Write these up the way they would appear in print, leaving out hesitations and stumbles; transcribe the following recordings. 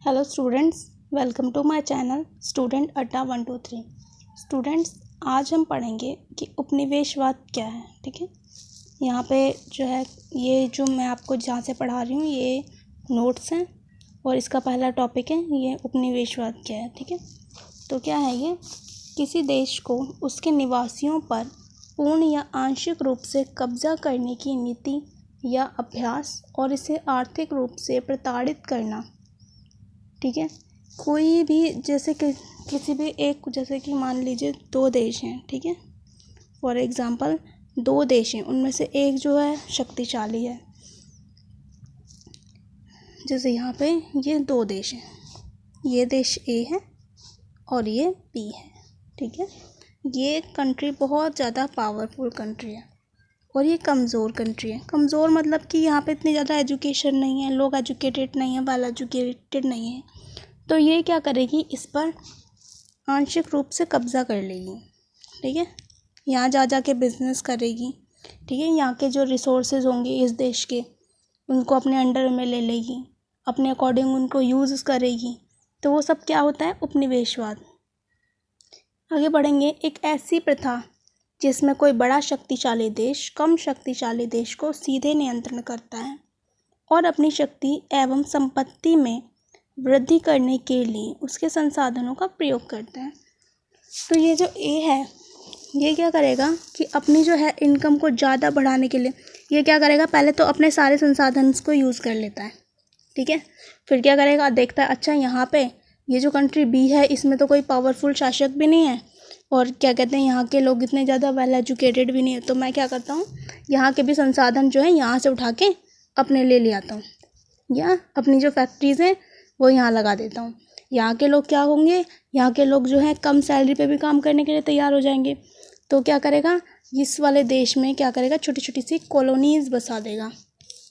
Hello students, welcome to my channel student Adda 123। Students, आज हम पढ़ेंगे कि उपनिवेशवाद क्या है। ठीक है, यहाँ पे जो है ये जो मैं आपको जहाँ से पढ़ा रही हूँ ये नोट्स हैं और इसका पहला टॉपिक है ये उपनिवेशवाद क्या है। ठीक है, तो क्या है ये? किसी देश को उसके निवासियों पर पूर्ण या आंशिक रूप से कब्जा करने की नीति या अभ्यास और इसे आर्थिक रूप से प्रताड़ित करना। ठीक है, कोई भी जैसे कि किसी भी एक, जैसे कि मान लीजिए दो देश हैं। ठीक है, फॉर एग्ज़ाम्पल दो देश हैं, उनमें से एक जो है शक्तिशाली है। जैसे यहाँ पे ये दो देश हैं, ये देश ए है और ये बी है। ठीक है, ये कंट्री बहुत ज़्यादा पावरफुल कंट्री है और ये कमज़ोर कंट्री है। कमज़ोर मतलब कि यहाँ पे इतनी ज़्यादा एजुकेशन नहीं है, लोग एजुकेटेड नहीं है, वेल एजुकेटेड नहीं है। तो ये क्या करेगी, इस पर आंशिक रूप से कब्ज़ा कर लेगी। ठीक है, यहाँ जा के बिज़नेस करेगी। ठीक है, यहाँ के जो रिसोर्सेज होंगे इस देश के, उनको अपने अंडर में ले लेगी, अपने अकॉर्डिंग उनको यूज़ करेगी। तो वो सब क्या होता है? उपनिवेशवाद। आगे बढ़ेंगे। एक ऐसी प्रथा जिसमें कोई बड़ा शक्तिशाली देश कम शक्तिशाली देश को सीधे नियंत्रण करता है और अपनी शक्ति एवं संपत्ति में वृद्धि करने के लिए उसके संसाधनों का प्रयोग करता है। तो ये जो ए है ये क्या करेगा कि अपनी जो है इनकम को ज़्यादा बढ़ाने के लिए ये क्या करेगा, पहले तो अपने सारे संसाधन को यूज़ कर लेता है। ठीक है, फिर क्या करेगा, देखता है अच्छा यहाँ पे ये जो कंट्री बी है इसमें तो कोई पावरफुल शासक भी नहीं है और क्या कहते हैं यहाँ के लोग इतने ज़्यादा वेल एजुकेटेड भी नहीं है। तो मैं क्या करता हूँ, यहाँ के भी संसाधन जो है यहाँ से उठा के अपने ले आता हूँ, या अपनी जो फैक्ट्रीज़ हैं वो यहाँ लगा देता हूँ। यहाँ के लोग क्या होंगे, यहाँ के लोग जो है कम सैलरी पे भी काम करने के लिए तैयार हो जाएंगे। तो क्या करेगा, इस वाले देश में क्या करेगा, छोटी छोटी सी कॉलोनीज़ बसा देगा।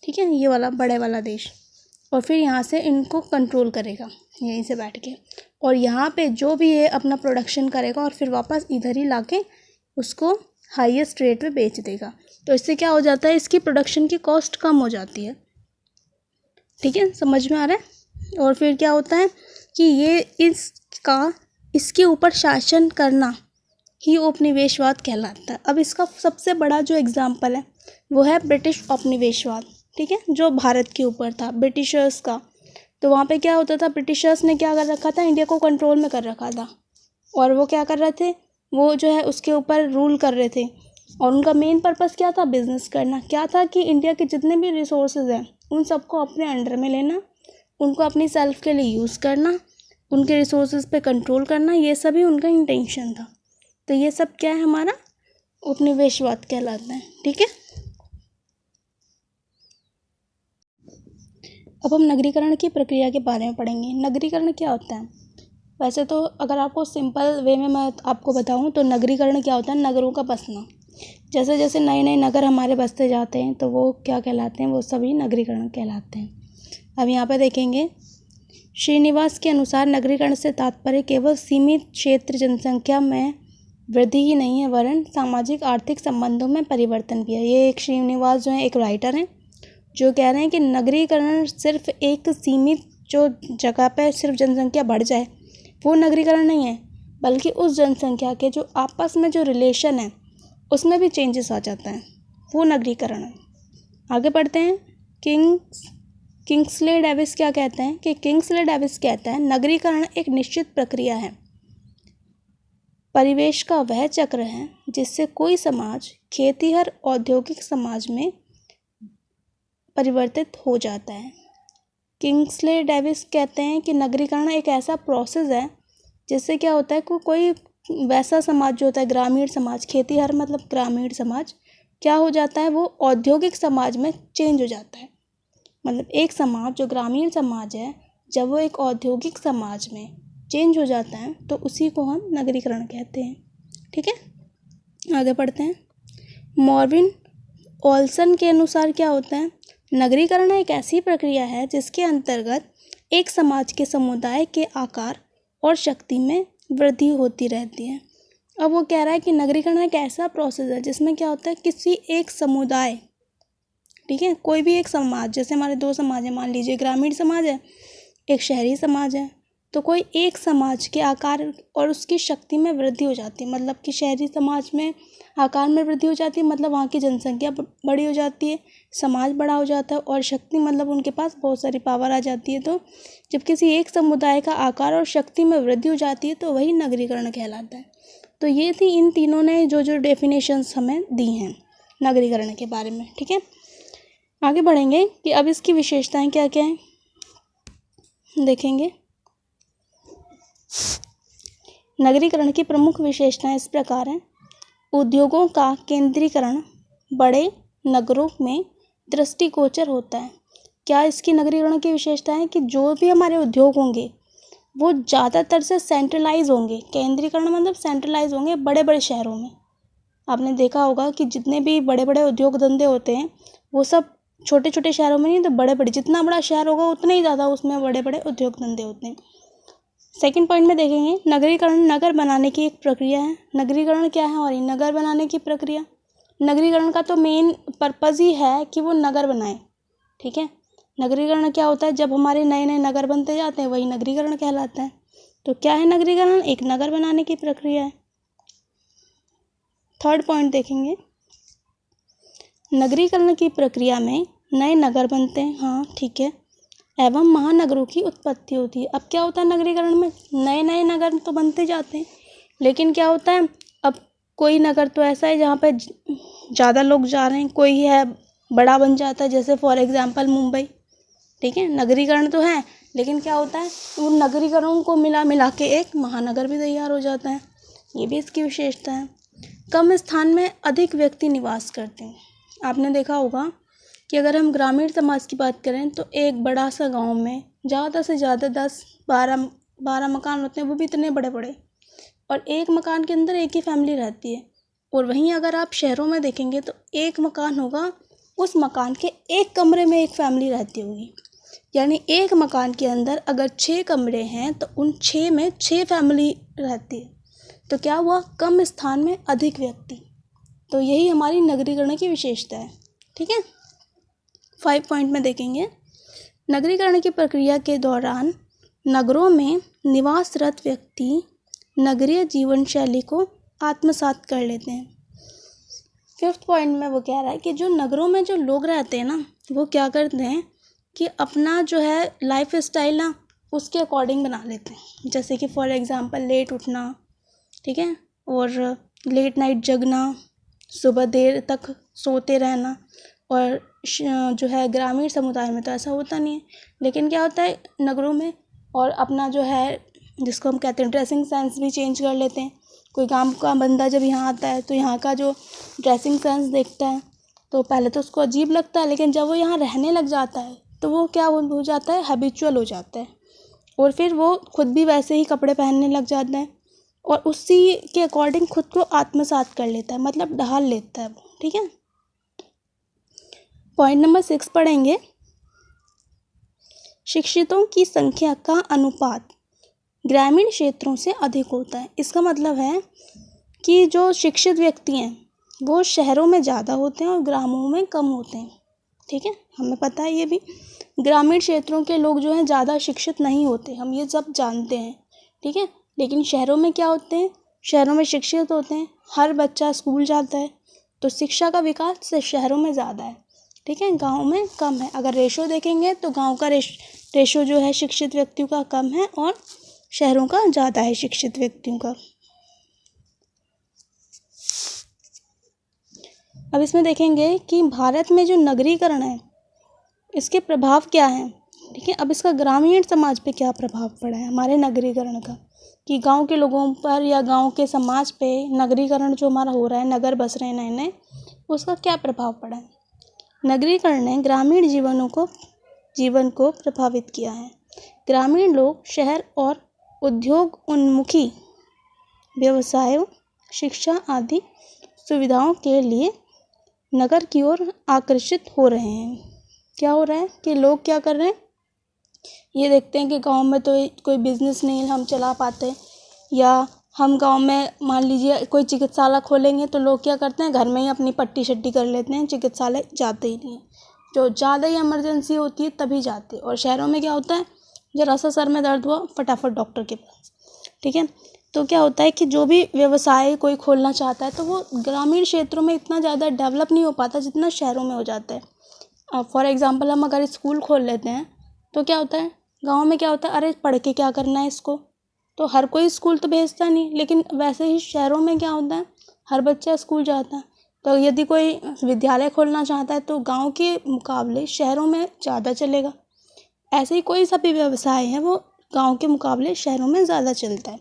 ठीक है, ये वाला बड़े वाला देश, और फिर यहाँ से इनको कंट्रोल करेगा यहीं से बैठ के, और यहाँ पे जो भी ये अपना प्रोडक्शन करेगा और फिर वापस इधर ही लाके उसको हाईएस्ट रेट पे बेच देगा। तो इससे क्या हो जाता है, इसकी प्रोडक्शन की कॉस्ट कम हो जाती है। ठीक है, समझ में आ रहा है? और फिर क्या होता है कि ये इसके ऊपर शासन करना ही उपनिवेशवाद कहलाता है। अब इसका सबसे बड़ा जो एग्जाम्पल है वो है ब्रिटिश उपनिवेशवाद। ठीक है, जो भारत के ऊपर था ब्रिटिशर्स का। तो वहाँ पे क्या होता था, ब्रिटिशर्स ने क्या कर रखा था, इंडिया को कंट्रोल में कर रखा था और वो क्या कर रहे थे, वो जो है उसके ऊपर रूल कर रहे थे और उनका मेन पर्पस क्या था, बिजनेस करना। क्या था कि इंडिया के जितने भी रिसोर्सेज हैं उन सबको अपने अंडर में लेना, उनको अपनी सेल्फ के लिए यूज़ करना, उनके रिसोर्सेज पे कंट्रोल करना, ये सभी उनका इंटेंशन था। तो ये सब क्या है, हमारा उपनिवेशवाद कहलाता है। ठीक है, अब हम नगरीकरण की प्रक्रिया के बारे में पढ़ेंगे। नगरीकरण क्या होता है? वैसे तो अगर आपको सिंपल वे में मैं आपको बताऊं तो नगरीकरण क्या होता है, नगरों का बसना। जैसे जैसे नए नए नगर हमारे बसते जाते हैं तो वो क्या कहलाते हैं, वो सभी नगरीकरण कहलाते हैं। अब यहाँ पर देखेंगे, श्रीनिवास के अनुसार नगरीकरण से तात्पर्य केवल सीमित क्षेत्र जनसंख्या में वृद्धि ही नहीं है वरन सामाजिक आर्थिक संबंधों में परिवर्तन भी है। ये एक श्रीनिवास जो है एक राइटर हैं जो कह रहे हैं कि नगरीकरण सिर्फ एक सीमित जो जगह पर सिर्फ जनसंख्या बढ़ जाए वो नगरीकरण नहीं है, बल्कि उस जनसंख्या के जो आपस में जो रिलेशन है उसमें भी चेंजेस आ जाता है, वो नगरीकरण है। आगे बढ़ते हैं। किंग्सले डेविस क्या कहते हैं कि किंग्सले डेविस कहता है नगरीकरण एक निश्चित प्रक्रिया है, परिवेश का वह चक्र है जिससे कोई समाज खेतीहर औद्योगिक समाज में परिवर्तित हो जाता है। किंग्सले डेविस कहते हैं कि नगरीकरण एक ऐसा प्रोसेस है जिससे क्या होता है कि कोई वैसा समाज जो होता है ग्रामीण समाज, खेतीहर मतलब ग्रामीण समाज, क्या हो जाता है, वो औद्योगिक समाज में चेंज हो जाता है। मतलब एक समाज जो ग्रामीण समाज है जब वो एक औद्योगिक समाज में चेंज हो जाता है तो उसी को हम नगरीकरण कहते हैं। ठीक है, आगे बढ़ते हैं। मॉर्विन ओल्सन के अनुसार क्या होता है, नगरीकरण एक ऐसी प्रक्रिया है जिसके अंतर्गत एक समाज के समुदाय के आकार और शक्ति में वृद्धि होती रहती है। अब वो कह रहा है कि नगरीकरण एक ऐसा प्रोसेस है जिसमें क्या होता है, किसी एक समुदाय, ठीक है, कोई भी एक समाज, जैसे हमारे दो समाज है, मान लीजिए ग्रामीण समाज है एक शहरी समाज है। तो कोई एक समाज के आकार और उसकी शक्ति में वृद्धि हो जाती है, मतलब कि शहरी समाज में आकार में वृद्धि हो जाती है, मतलब वहाँ की जनसंख्या बड़ी हो जाती है, समाज बड़ा हो जाता है, और शक्ति मतलब उनके पास बहुत सारी पावर आ जाती है। तो जब किसी एक समुदाय का आकार और शक्ति में वृद्धि हो जाती है तो वही नगरीकरण कहलाता है। तो ये थी इन तीनों ने जो जो डेफिनेशंस हमें दी हैं नगरीकरण के बारे में। ठीक है, आगे बढ़ेंगे कि अब इसकी विशेषताएं क्या क्या हैं, देखेंगे। नगरीकरण की प्रमुख विशेषताएं इस प्रकार हैं। उद्योगों का केंद्रीकरण बड़े नगरों में दृष्टिगोचर होता है। क्या इसकी नगरीकरण की विशेषता है कि जो भी हमारे उद्योग होंगे वो ज़्यादातर से सेंट्रलाइज होंगे। केंद्रीकरण मतलब सेंट्रलाइज होंगे बड़े बड़े शहरों में। आपने देखा होगा कि जितने भी बड़े बड़े उद्योग धंधे होते हैं वो सब छोटे छोटे शहरों में नहीं, तो बड़े बड़े, जितना बड़ा शहर होगा उतना ही ज़्यादा उसमें बड़े बड़े उद्योग धंधे होते हैं। सेकंड पॉइंट में देखेंगे, नगरीकरण नगर बनाने की एक प्रक्रिया है। नगरीकरण क्या है और ये नगर बनाने की प्रक्रिया। नगरीकरण का तो मेन पर्पज़ ही है कि वो नगर बनाए। ठीक है, नगरीकरण क्या होता है, जब हमारे नए नए नगर बनते जाते हैं वही नगरीकरण कहलाता है। तो क्या है नगरीकरण, एक नगर बनाने की प्रक्रिया है। थर्ड पॉइंट देखेंगे, नगरीकरण की प्रक्रिया में नए नगर बनते हैं, हाँ ठीक है, एवं महानगरों की उत्पत्ति होती है। अब क्या होता है नगरीकरण में, नए नए नगर तो बनते जाते हैं, लेकिन क्या होता है, अब कोई नगर तो ऐसा है जहाँ पे ज़्यादा लोग जा रहे हैं, कोई है बड़ा बन जाता है, जैसे फॉर एग्जांपल मुंबई। ठीक है, नगरीकरण तो है, लेकिन क्या होता है उन नगरीकरणों को मिला के एक महानगर भी तैयार हो जाता है। ये भी इसकी विशेषता है। कम स्थान में अधिक व्यक्ति निवास करते हैं। आपने देखा होगा कि अगर हम ग्रामीण समाज की बात करें तो एक बड़ा सा गांव में ज़्यादा से ज़्यादा 10-12 मकान होते हैं, वो भी इतने बड़े बड़े, और एक मकान के अंदर एक ही फैमिली रहती है। और वहीं अगर आप शहरों में देखेंगे तो एक मकान होगा, उस मकान के एक कमरे में एक फैमिली रहती होगी। यानी एक मकान के अंदर अगर 6 कमरे हैं तो उन 6 में 6 फैमिली रहती है। तो क्या हुआ, कम स्थान में अधिक व्यक्ति। तो यही हमारी नगरीकरण की विशेषता है। ठीक है, 5 पॉइंट में देखेंगे, नगरीकरण की प्रक्रिया के दौरान नगरों में निवासरत व्यक्ति नगरीय जीवन शैली को आत्मसात कर लेते हैं। 5th पॉइंट में वो कह रहा है कि जो नगरों में जो लोग रहते हैं ना, वो क्या करते हैं कि अपना जो है लाइफ स्टाइल ना उसके अकॉर्डिंग बना लेते हैं। जैसे कि फॉर एग्जांपल लेट उठना, ठीक है, और लेट नाइट जगना, सुबह देर तक सोते रहना। और जो है ग्रामीण समुदाय में तो ऐसा होता नहीं है, लेकिन क्या होता है नगरों में, और अपना जो है जिसको हम कहते हैं ड्रेसिंग सेंस भी चेंज कर लेते हैं। कोई गांव का बंदा जब यहाँ आता है तो यहाँ का जो ड्रेसिंग सेंस देखता है तो पहले तो उसको अजीब लगता है, लेकिन जब वो यहाँ रहने लग जाता है तो वो क्या हो जाता है, हैबिचुअल हो जाता है, और फिर वो खुद भी वैसे ही कपड़े पहनने लग जाता है और उसी के अकॉर्डिंग खुद को आत्मसात कर लेता है, मतलब ढाल लेता है वो। ठीक है, पॉइंट नंबर 6 पढ़ेंगे, शिक्षितों की संख्या का अनुपात ग्रामीण क्षेत्रों से अधिक होता है। इसका मतलब है कि जो शिक्षित व्यक्ति हैं वो शहरों में ज़्यादा होते हैं और ग्रामों में कम होते हैं। ठीक है, हमें पता है ये भी, ग्रामीण क्षेत्रों के लोग जो हैं ज़्यादा शिक्षित नहीं होते, हम ये सब जानते हैं। ठीक है, लेकिन शहरों में क्या होते हैं, शहरों में शिक्षित होते हैं, हर बच्चा स्कूल जाता है, तो शिक्षा का विकास शहरों में ज़्यादा है। ठीक है, गांव में कम है। अगर रेशो देखेंगे तो गांव का रेशो जो है शिक्षित व्यक्तियों का कम है और शहरों का ज़्यादा है शिक्षित व्यक्तियों का। अब इसमें देखेंगे कि भारत में जो नगरीकरण है इसके प्रभाव क्या हैं। ठीक है, अब इसका ग्रामीण समाज पे क्या प्रभाव पड़ा है हमारे नगरीकरण का, कि गांव के लोगों पर या गांव के समाज पे नगरीकरण जो हमारा हो रहा है, नगर बस रहे हैं नए नए, उसका क्या प्रभाव पड़ा है। नगरीकरण ने ग्रामीण जीवन को प्रभावित किया है। ग्रामीण लोग शहर और उद्योग उन्मुखी व्यवसायों, शिक्षा आदि सुविधाओं के लिए नगर की ओर आकर्षित हो रहे हैं। क्या हो रहा है कि लोग क्या कर रहे हैं, ये देखते हैं कि गांव में तो कोई बिजनेस नहीं हम चला पाते, या हम गांव में मान लीजिए कोई चिकित्सालय खोलेंगे तो लोग क्या करते हैं घर में ही अपनी पट्टी शट्टी कर लेते हैं, चिकित्सालय जाते ही नहीं हैं। जो ज़्यादा ही इमरजेंसी होती है तभी जाते हैं। और शहरों में क्या होता है, ज़रा सा सर में दर्द हुआ फटाफट डॉक्टर के पास, ठीक है। तो क्या होता है कि जो भी व्यवसाय कोई खोलना चाहता है तो वो ग्रामीण क्षेत्रों में इतना ज़्यादा डेवलप नहीं हो पाता जितना शहरों में हो जाता है। अब फॉर एग्ज़ाम्पल हम अगर स्कूल खोल लेते हैं तो क्या होता है, गाँव में क्या होता है, अरे पढ़ के क्या करना है इसको, तो हर कोई स्कूल तो भेजता नहीं। लेकिन वैसे ही शहरों में क्या होता है, हर बच्चा स्कूल जाता है। तो यदि कोई विद्यालय खोलना चाहता है तो गाँव के मुकाबले शहरों में ज़्यादा चलेगा। ऐसे ही कोई सा भी व्यवसाय है वो गाँव के मुकाबले शहरों में ज़्यादा चलता है।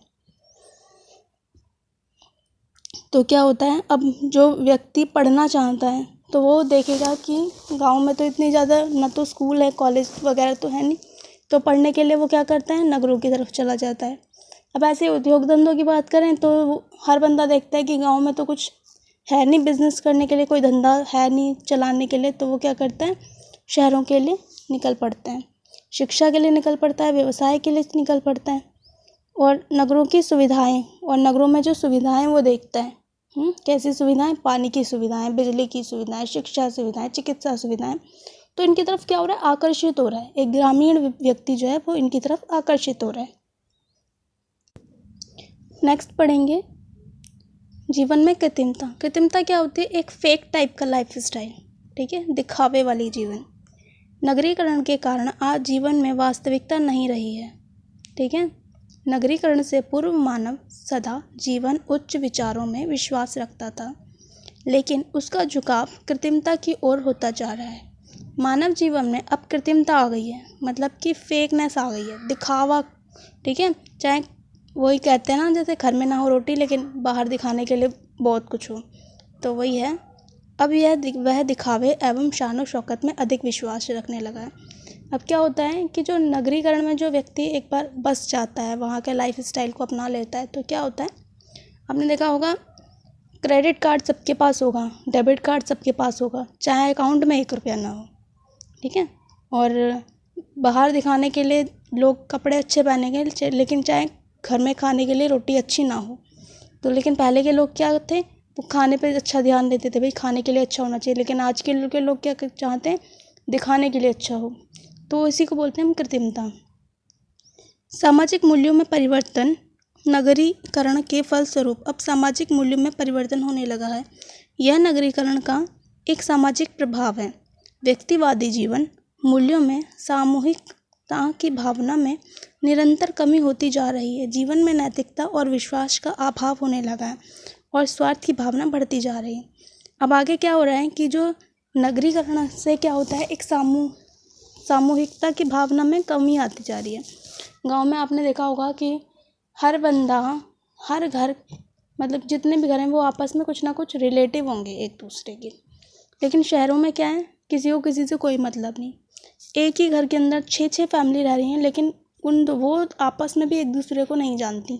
तो क्या होता है, अब जो व्यक्ति पढ़ना चाहता है तो वो देखेगा कि गांव में तो इतनी ज़्यादा ना तो स्कूल है, कॉलेज वगैरह तो है नहीं, तो पढ़ने के लिए वो क्या करता है, नगरों की तरफ चला जाता है। अब ऐसे उद्योग धंधों की बात करें तो हर बंदा देखता है कि गांव में तो कुछ है नहीं, बिजनेस करने के लिए कोई धंधा है नहीं चलाने के लिए, तो वो क्या करता है, शहरों के लिए निकल पड़ते हैं, शिक्षा के लिए निकल पड़ता है, व्यवसाय के लिए निकल पड़ता है। और नगरों की सुविधाएं, और नगरों में जो सुविधाएं वो देखता है, कैसी सुविधाएं, पानी की सुविधाएं, बिजली की सुविधाएं, शिक्षा सुविधाएं, चिकित्सा सुविधाएं, तो इनकी तरफ क्या हो रहा है, आकर्षित हो रहा है। एक ग्रामीण व्यक्ति जो है वो इनकी तरफ आकर्षित हो रहा है। नेक्स्ट पढ़ेंगे जीवन में कृत्रिमता। कृत्रिमता क्या होती है, एक फेक टाइप का लाइफ स्टाइल, ठीक है, दिखावे वाली जीवन। नगरीकरण के कारण आज जीवन में वास्तविकता नहीं रही है, ठीक है। नगरीकरण से पूर्व मानव सदा जीवन उच्च विचारों में विश्वास रखता था, लेकिन उसका झुकाव कृत्रिमता की ओर होता जा रहा है। मानव जीवन में अब कृत्रिमता आ गई है, मतलब कि फेकनेस आ गई है, दिखावा, ठीक है। चाहे वही कहते हैं ना, जैसे घर में ना हो रोटी लेकिन बाहर दिखाने के लिए बहुत कुछ हो, तो वही है। अब वह दिखावे एवं शानो शौकत में अधिक विश्वास रखने लगा है। अब क्या होता है कि जो नगरीकरण में जो व्यक्ति एक बार बस जाता है, वहाँ के लाइफ स्टाइल को अपना लेता है, तो क्या होता है, आपने देखा होगा, क्रेडिट कार्ड सबके पास होगा, डेबिट कार्ड सबके पास होगा, चाहे अकाउंट में 1 रुपया ना हो, ठीक है। और बाहर दिखाने के लिए लोग कपड़े अच्छे पहनेंगे, लेकिन चाहे घर में खाने के लिए रोटी अच्छी ना हो। तो लेकिन पहले के लोग क्या थे, वो खाने पे अच्छा ध्यान देते थे, भाई खाने के लिए अच्छा होना चाहिए। लेकिन आज के लोग क्या चाहते हैं, दिखाने के लिए अच्छा हो, तो इसी को बोलते हैं हम कृत्रिमता। सामाजिक मूल्यों में परिवर्तन। नगरीकरण के फलस्वरूप अब सामाजिक मूल्यों में परिवर्तन होने लगा है। यह नगरीकरण का एक सामाजिक प्रभाव है। व्यक्तिवादी जीवन मूल्यों में सामूहिकता की भावना में निरंतर कमी होती जा रही है। जीवन में नैतिकता और विश्वास का अभाव होने लगा है और स्वार्थ की भावना बढ़ती जा रही है। अब आगे क्या हो रहा है कि जो नगरीकरण से क्या होता है, एक सामूहिकता की भावना में कमी आती जा रही है। गांव में आपने देखा होगा कि हर बंदा, हर घर, मतलब जितने भी घर हैं वो आपस में कुछ ना कुछ रिलेटिव होंगे एक दूसरे के। लेकिन शहरों में क्या है, किसी को किसी से कोई मतलब नहीं। एक ही घर के अंदर 6 फैमिली रह रही हैं, लेकिन वो आपस में भी एक दूसरे को नहीं जानती,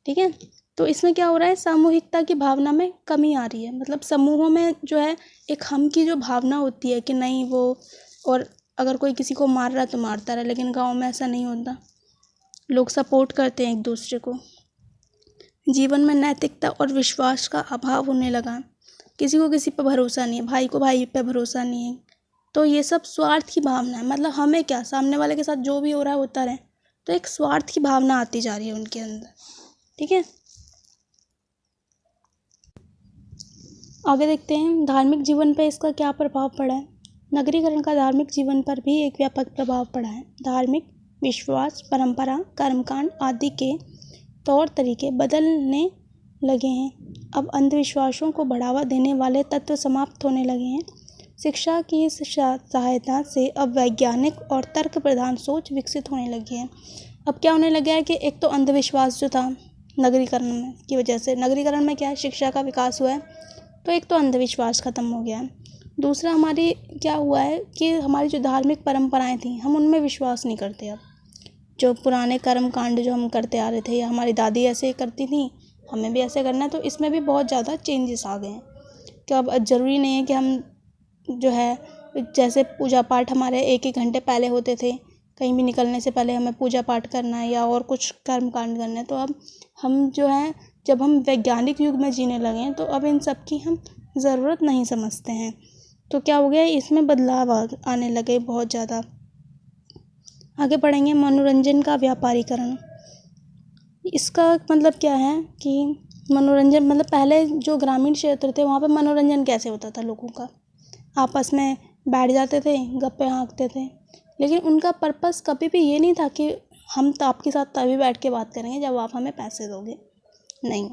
ठीक है। तो इसमें क्या हो रहा है, सामूहिकता की भावना में कमी आ रही है। मतलब समूहों में जो है एक हम की जो भावना होती है कि नहीं वो, और अगर कोई किसी को मार रहा है तो मारता रहे, लेकिन गांव में ऐसा नहीं होता, लोग सपोर्ट करते हैं एक दूसरे को। जीवन में नैतिकता और विश्वास का अभाव होने लगा, किसी को किसी पर भरोसा नहीं है, भाई को भाई पे भरोसा नहीं है। तो ये सब स्वार्थ की भावना है, मतलब हमें क्या, सामने वाले के साथ जो भी हो रहा है होता रहे, तो एक स्वार्थ की भावना आती जा रही है उनके अंदर, ठीक है। आगे देखते हैं धार्मिक जीवन पर इसका क्या प्रभाव पड़ा है। नगरीकरण का धार्मिक जीवन पर भी एक व्यापक प्रभाव पड़ा है। धार्मिक विश्वास, परंपरा, कर्मकांड आदि के तौर तरीके बदलने लगे हैं। अब अंधविश्वासों को बढ़ावा देने वाले तत्व समाप्त होने लगे हैं। शिक्षा की इस सहायता से अब वैज्ञानिक और तर्क प्रधान सोच विकसित होने लगी है। अब क्या होने लगा है कि एक तो अंधविश्वास जो था नगरीकरण में की वजह से, नगरीकरण में क्या है, शिक्षा का विकास हुआ है, तो एक तो अंधविश्वास ख़त्म हो गया है। दूसरा हमारी क्या हुआ है कि हमारी जो धार्मिक परंपराएं थी, हम उनमें विश्वास नहीं करते। अब जो पुराने कर्म कांड जो हम करते आ रहे थे, या हमारी दादी ऐसे करती थी, हमें भी ऐसे करना है, तो इसमें भी बहुत ज़्यादा चेंजेस आ गए हैं कि अब ज़रूरी नहीं है कि हम जो है, जैसे पूजा पाठ हमारे 1-1 घंटे पहले होते थे, कहीं भी निकलने से पहले हमें पूजा पाठ करना है या और कुछ कर्म कांड करना है, तो अब हम जो है, जब हम वैज्ञानिक युग में जीने लगे हैं, तो अब इन सब की हम ज़रूरत नहीं समझते हैं। तो क्या हो गया, इसमें बदलाव आने लगे बहुत ज़्यादा। आगे पढ़ेंगे मनोरंजन का व्यापारीकरण। इसका मतलब क्या है कि मनोरंजन मतलब पहले जो ग्रामीण क्षेत्र थे वहाँ पे मनोरंजन कैसे होता था, लोगों का आपस में बैठ जाते थे, गप्पे हाँकते थे, लेकिन उनका पर्पस कभी भी ये नहीं था कि हम तो आपके साथ तभी बैठ के बात करेंगे जब आप हमें पैसे दोगे। नहीं,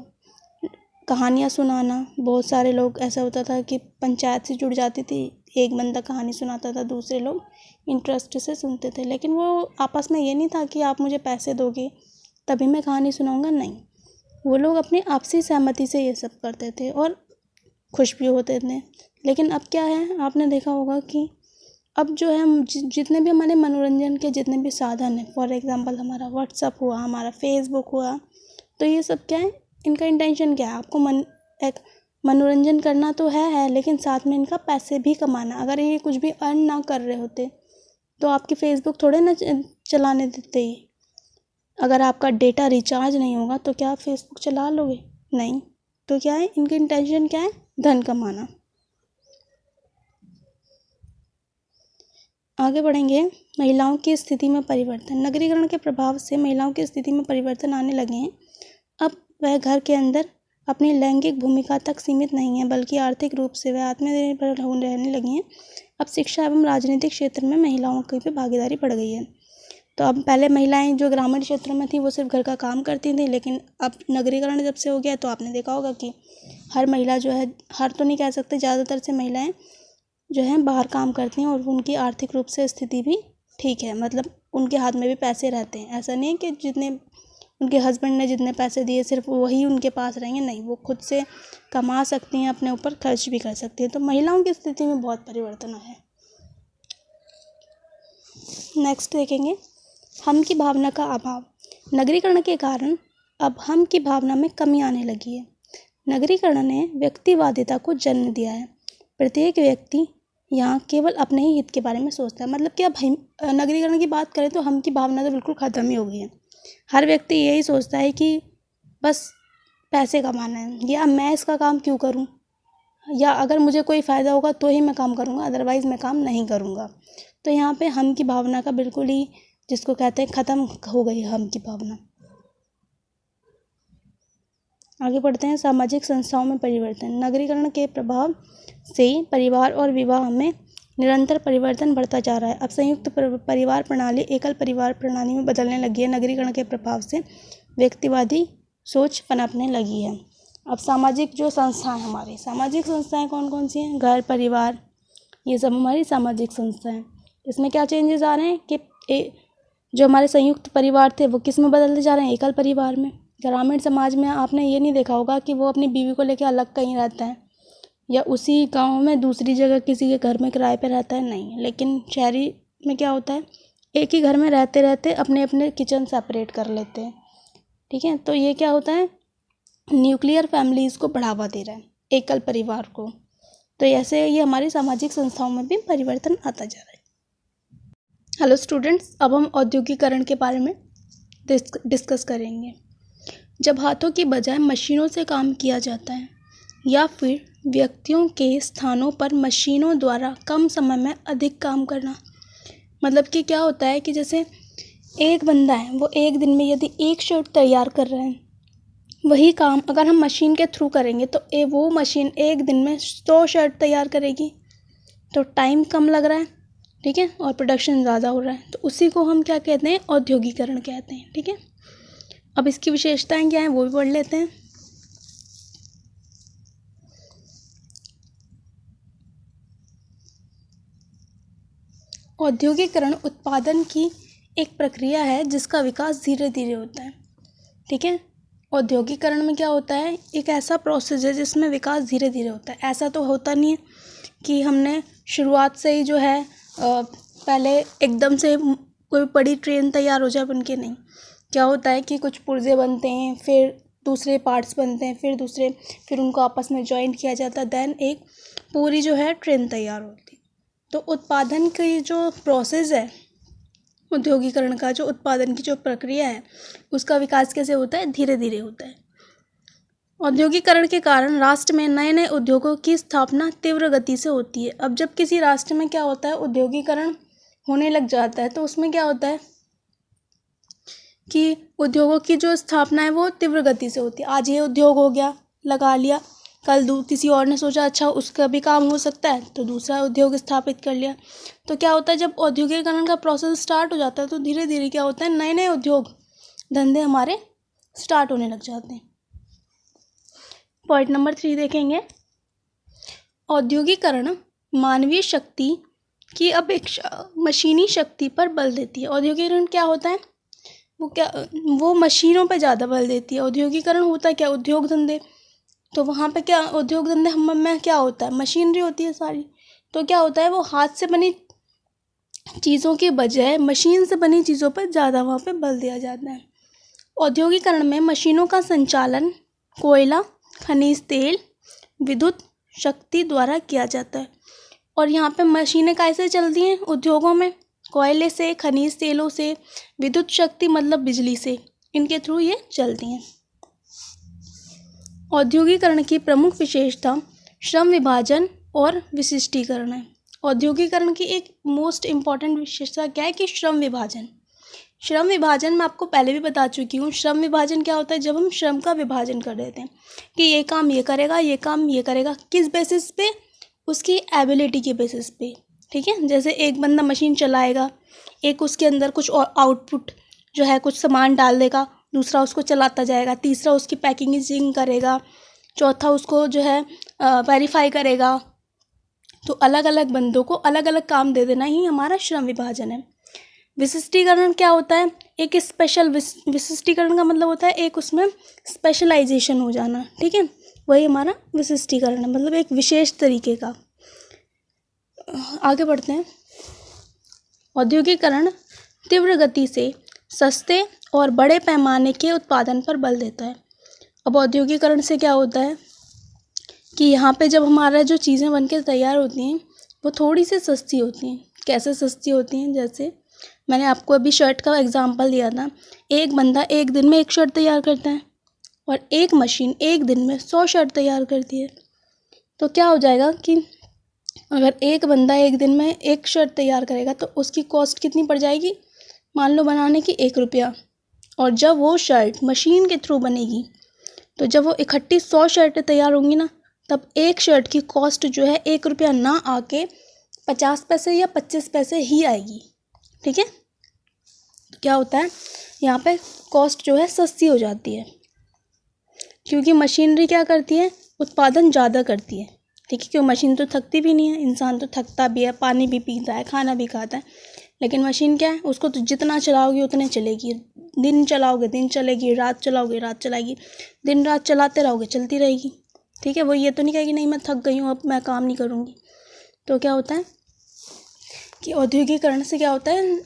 कहानियाँ सुनाना, बहुत सारे लोग ऐसा होता था कि पंचायत से जुड़ जाती थी, एक बंदा कहानी सुनाता था, दूसरे लोग इंटरेस्ट से सुनते थे, लेकिन वो आपस में ये नहीं था कि आप मुझे पैसे दोगे तभी मैं कहानी सुनाऊंगा। नहीं, वो लोग अपनी आपसी सहमति से ये सब करते थे और खुश भी होते थे। लेकिन अब क्या है, आपने देखा होगा कि अब जो है हम जितने भी हमारे मनोरंजन के जितने भी साधन हैं, फॉर एग्ज़ाम्पल हमारा व्हाट्सअप हुआ, हमारा फेसबुक हुआ, तो ये सब क्या है, इनका इंटेंशन क्या है, आपको एक मनोरंजन करना तो है, लेकिन साथ में इनका पैसे भी कमाना। अगर ये कुछ भी अर्न ना कर रहे होते तो आपकी फेसबुक थोड़े ना चलाने देते ही। अगर आपका डेटा रिचार्ज नहीं होगा तो क्या आप फेसबुक चला लोगे? नहीं। तो क्या है, इनकी इंटेंशन क्या है, धन कमाना। आगे बढ़ेंगे, महिलाओं की स्थिति में परिवर्तन। नगरीकरण के प्रभाव से महिलाओं की स्थिति में परिवर्तन आने लगे हैं। अब वह घर के अंदर अपनी लैंगिक भूमिका तक सीमित नहीं है, बल्कि आर्थिक रूप से वह आत्मनिर्भर रहने लगी हैं। अब शिक्षा एवं राजनीतिक क्षेत्र में महिलाओं की भी भागीदारी बढ़ गई है। तो अब पहले महिलाएं जो ग्रामीण क्षेत्रों में थी वो सिर्फ घर का काम करती थी, लेकिन अब नगरीकरण जब से हो गया तो आपने देखा होगा कि हर महिला जो है, हर तो नहीं कह सकते, ज़्यादातर से महिलाएं जो हैं बाहर काम करती हैं और उनकी आर्थिक रूप से स्थिति भी ठीक है, मतलब उनके हाथ में भी पैसे रहते हैं। ऐसा नहीं है कि जितने उनके हस्बैंड ने जितने पैसे दिए सिर्फ वही उनके पास रहेंगे, नहीं, वो खुद से कमा सकती हैं, अपने ऊपर खर्च भी कर सकती हैं। तो महिलाओं की स्थिति में बहुत परिवर्तन आया है। नेक्स्ट देखेंगे, हम की भावना का अभाव। नगरीकरण के कारण अब हम की भावना में कमी आने लगी है। नगरीकरण ने व्यक्तिवादिता को जन्म दिया है। प्रत्येक व्यक्ति यहाँ केवल अपने ही हित के बारे में सोचता है। मतलब कि अब नगरीकरण की बात करें तो हम की भावना तो बिल्कुल ख़त्म ही हो गई है। हर व्यक्ति यही सोचता है कि बस पैसे कमाना है, या मैं इसका काम क्यों करूँ, या अगर मुझे कोई फ़ायदा होगा तो ही मैं काम करूँगा, अदरवाइज़ मैं काम नहीं करूँगा। तो यहाँ पे हम की भावना का बिल्कुल ही, जिसको कहते हैं, ख़त्म हो गई हम की भावना। आगे बढ़ते हैं, सामाजिक संस्थाओं में परिवर्तन। नगरीकरण के प्रभाव से परिवार और विवाह में निरंतर परिवर्तन बढ़ता जा रहा है। अब संयुक्त परिवार प्रणाली एकल परिवार प्रणाली में बदलने लगी है। नगरीकरण के प्रभाव से व्यक्तिवादी सोच पनपने लगी है। अब सामाजिक जो संस्थाएं, हमारी सामाजिक संस्थाएं कौन कौन सी हैं? घर, परिवार, ये सब हमारी सामाजिक संस्थाएं। इसमें क्या चेंजेस आ रहे हैं कि जो हमारे संयुक्त परिवार थे वो किस में बदलते जा रहे हैं? एकल परिवार में। ग्रामीण समाज में आपने ये नहीं देखा होगा कि वो अपनी बीवी को लेकर अलग कहीं रहता है, या उसी गांव में दूसरी जगह किसी के घर में किराए पे रहता है, नहीं। लेकिन शहरी में क्या होता है, एक ही घर में रहते रहते अपने अपने किचन सेपरेट कर लेते हैं, ठीक है। तो ये क्या होता है, न्यूक्लियर फैमिलीज़ को बढ़ावा दे रहा है, एकल परिवार को। तो ऐसे ये हमारी सामाजिक संस्थाओं में भी परिवर्तन आता जा रहा है। हेलो स्टूडेंट्स, अब हम औद्योगिकरण के बारे में डिस्कस करेंगे। जब हाथों की बजाय मशीनों से काम किया जाता है, या फिर व्यक्तियों के स्थानों पर मशीनों द्वारा कम समय में अधिक काम करना। मतलब कि क्या होता है कि जैसे एक बंदा है, वो एक दिन में यदि एक शर्ट तैयार कर रहा है, वही काम अगर हम मशीन के थ्रू करेंगे तो वो मशीन एक दिन में 100 शर्ट तैयार करेगी। तो टाइम कम लग रहा है, ठीक है, और प्रोडक्शन ज़्यादा हो रहा है। तो उसी को हम क्या कहते हैं, औद्योगिकरण कहते हैं, ठीक है। अब इसकी विशेषताएं क्या हैं वो भी पढ़ लेते हैं। औद्योगिकरण उत्पादन की एक प्रक्रिया है जिसका विकास धीरे धीरे होता है, ठीक है। औद्योगिकरण में क्या होता है, एक ऐसा प्रोसेस है जिसमें विकास धीरे धीरे होता है। ऐसा तो होता नहीं है कि हमने शुरुआत से ही जो है पहले एकदम से कोई बड़ी ट्रेन तैयार हो जाए बन के, नहीं। क्या होता है कि कुछ पुर्जे बनते हैं, फिर दूसरे पार्ट्स बनते हैं, फिर उनको आपस में जॉइंट किया जाता है, देन एक पूरी जो है ट्रेन तैयार होती है। तो उत्पादन की जो प्रोसेस है, औद्योगिकरण का जो उत्पादन की जो प्रक्रिया है, उसका विकास कैसे होता है, धीरे धीरे होता है। औद्योगिकरण के कारण राष्ट्र में नए नए उद्योगों की स्थापना तीव्र गति से होती है। अब जब किसी राष्ट्र में क्या होता है, औद्योगिकरण होने लग जाता है, तो उसमें क्या होता है, कि उद्योगों की जो स्थापना है वो तीव्र गति से होती है। आज ये उद्योग हो गया, लगा लिया, कल किसी और ने सोचा अच्छा उसका भी काम हो सकता है तो दूसरा उद्योग स्थापित कर लिया। तो क्या होता है, जब औद्योगिकरण का प्रोसेस स्टार्ट हो जाता है तो धीरे धीरे क्या होता है, नए नए उद्योग धंधे हमारे स्टार्ट होने लग जाते हैं। पॉइंट नंबर 3 देखेंगे, औद्योगिकरण मानवीय शक्ति की अपेक्षा मशीनी शक्ति पर बल देती है। औद्योगिकरण क्या होता है, वो मशीनों पर ज़्यादा बल देती है। औद्योगिकरण होता है क्या, उद्योग धंधे, तो वहाँ पे क्या उद्योग धंधे में क्या होता है, मशीनरी होती है सारी। तो क्या होता है, वो हाथ से बनी चीज़ों के बजाय मशीन से बनी चीज़ों पर ज़्यादा वहाँ पे बल दिया जाता है। औद्योगिकरण में मशीनों का संचालन कोयला, खनिज तेल, विद्युत शक्ति द्वारा किया जाता है। और यहाँ पे मशीनें कैसे चलती हैं उद्योगों में, कोयले से, खनिज तेलों से, विद्युत शक्ति मतलब बिजली से, इनके थ्रू ये चलती हैं। औद्योगिकरण की प्रमुख विशेषता श्रम विभाजन और विशिष्टीकरण है। औद्योगिकरण की एक मोस्ट इम्पॉर्टेंट विशेषता क्या है कि श्रम विभाजन। श्रम विभाजन मैं आपको पहले भी बता चुकी हूँ। श्रम विभाजन क्या होता है, जब हम श्रम का विभाजन कर देते हैं कि ये काम ये करेगा, ये काम ये करेगा, किस बेसिस पे, उसकी एबिलिटी के बेसिस पे, ठीक है। जैसे एक बंदा मशीन चलाएगा, एक उसके अंदर कुछ और आउटपुट जो है कुछ सामान डाल देगा, दूसरा उसको चलाता जाएगा, तीसरा उसकी पैकेजिंग करेगा, चौथा उसको जो है वेरीफाई करेगा। तो अलग अलग बंदों को अलग अलग काम दे देना ही हमारा श्रम विभाजन है। विशिष्टीकरण क्या होता है, एक स्पेशल विशिष्टीकरण का मतलब होता है एक उसमें स्पेशलाइजेशन हो जाना, ठीक है, वही हमारा विशिष्टीकरण है, मतलब एक विशेष तरीके का। आगे बढ़ते हैं। औद्योगिकरण तीव्र गति से सस्ते और बड़े पैमाने के उत्पादन पर बल देता है। अब औद्योगिकरण से क्या होता है कि यहाँ पे जब हमारा जो चीज़ें बन के तैयार होती हैं वो थोड़ी सी सस्ती होती हैं। कैसे सस्ती होती हैं, जैसे मैंने आपको अभी शर्ट का एग्जांपल दिया था, एक बंदा एक दिन में एक शर्ट तैयार करता है और एक मशीन एक दिन में 100 शर्ट तैयार करती है। तो क्या हो जाएगा कि अगर एक बंदा एक दिन में एक शर्ट तैयार करेगा तो उसकी कॉस्ट कितनी पड़ जाएगी, मान लो बनाने की 1 रुपया, और जब वो शर्ट मशीन के थ्रू बनेगी तो जब वो इकट्ठी 100 शर्टें तैयार होंगी ना, तब एक शर्ट की कॉस्ट जो है 1 रुपया ना आके 50 पैसे या 25 पैसे ही आएगी, ठीक है। तो क्या होता है, यहाँ पे कॉस्ट जो है सस्ती हो जाती है, क्योंकि मशीनरी क्या करती है, उत्पादन ज़्यादा करती है, ठीक है। क्यों, मशीन तो थकती भी नहीं है, इंसान तो थकता भी है, पानी भी पीता है, खाना भी खाता है, लेकिन मशीन क्या है, उसको तो जितना चलाओगे उतने चलेगी। दिन चलाओगे दिन चलेगी, रात चलाओगे रात चलाएगी, दिन रात चलाते रहोगे चलती रहेगी, ठीक है। वो ये तो नहीं कहेगी नहीं मैं थक गई हूँ अब मैं काम नहीं करूँगी। तो क्या होता है कि औद्योगिकरण से क्या होता है,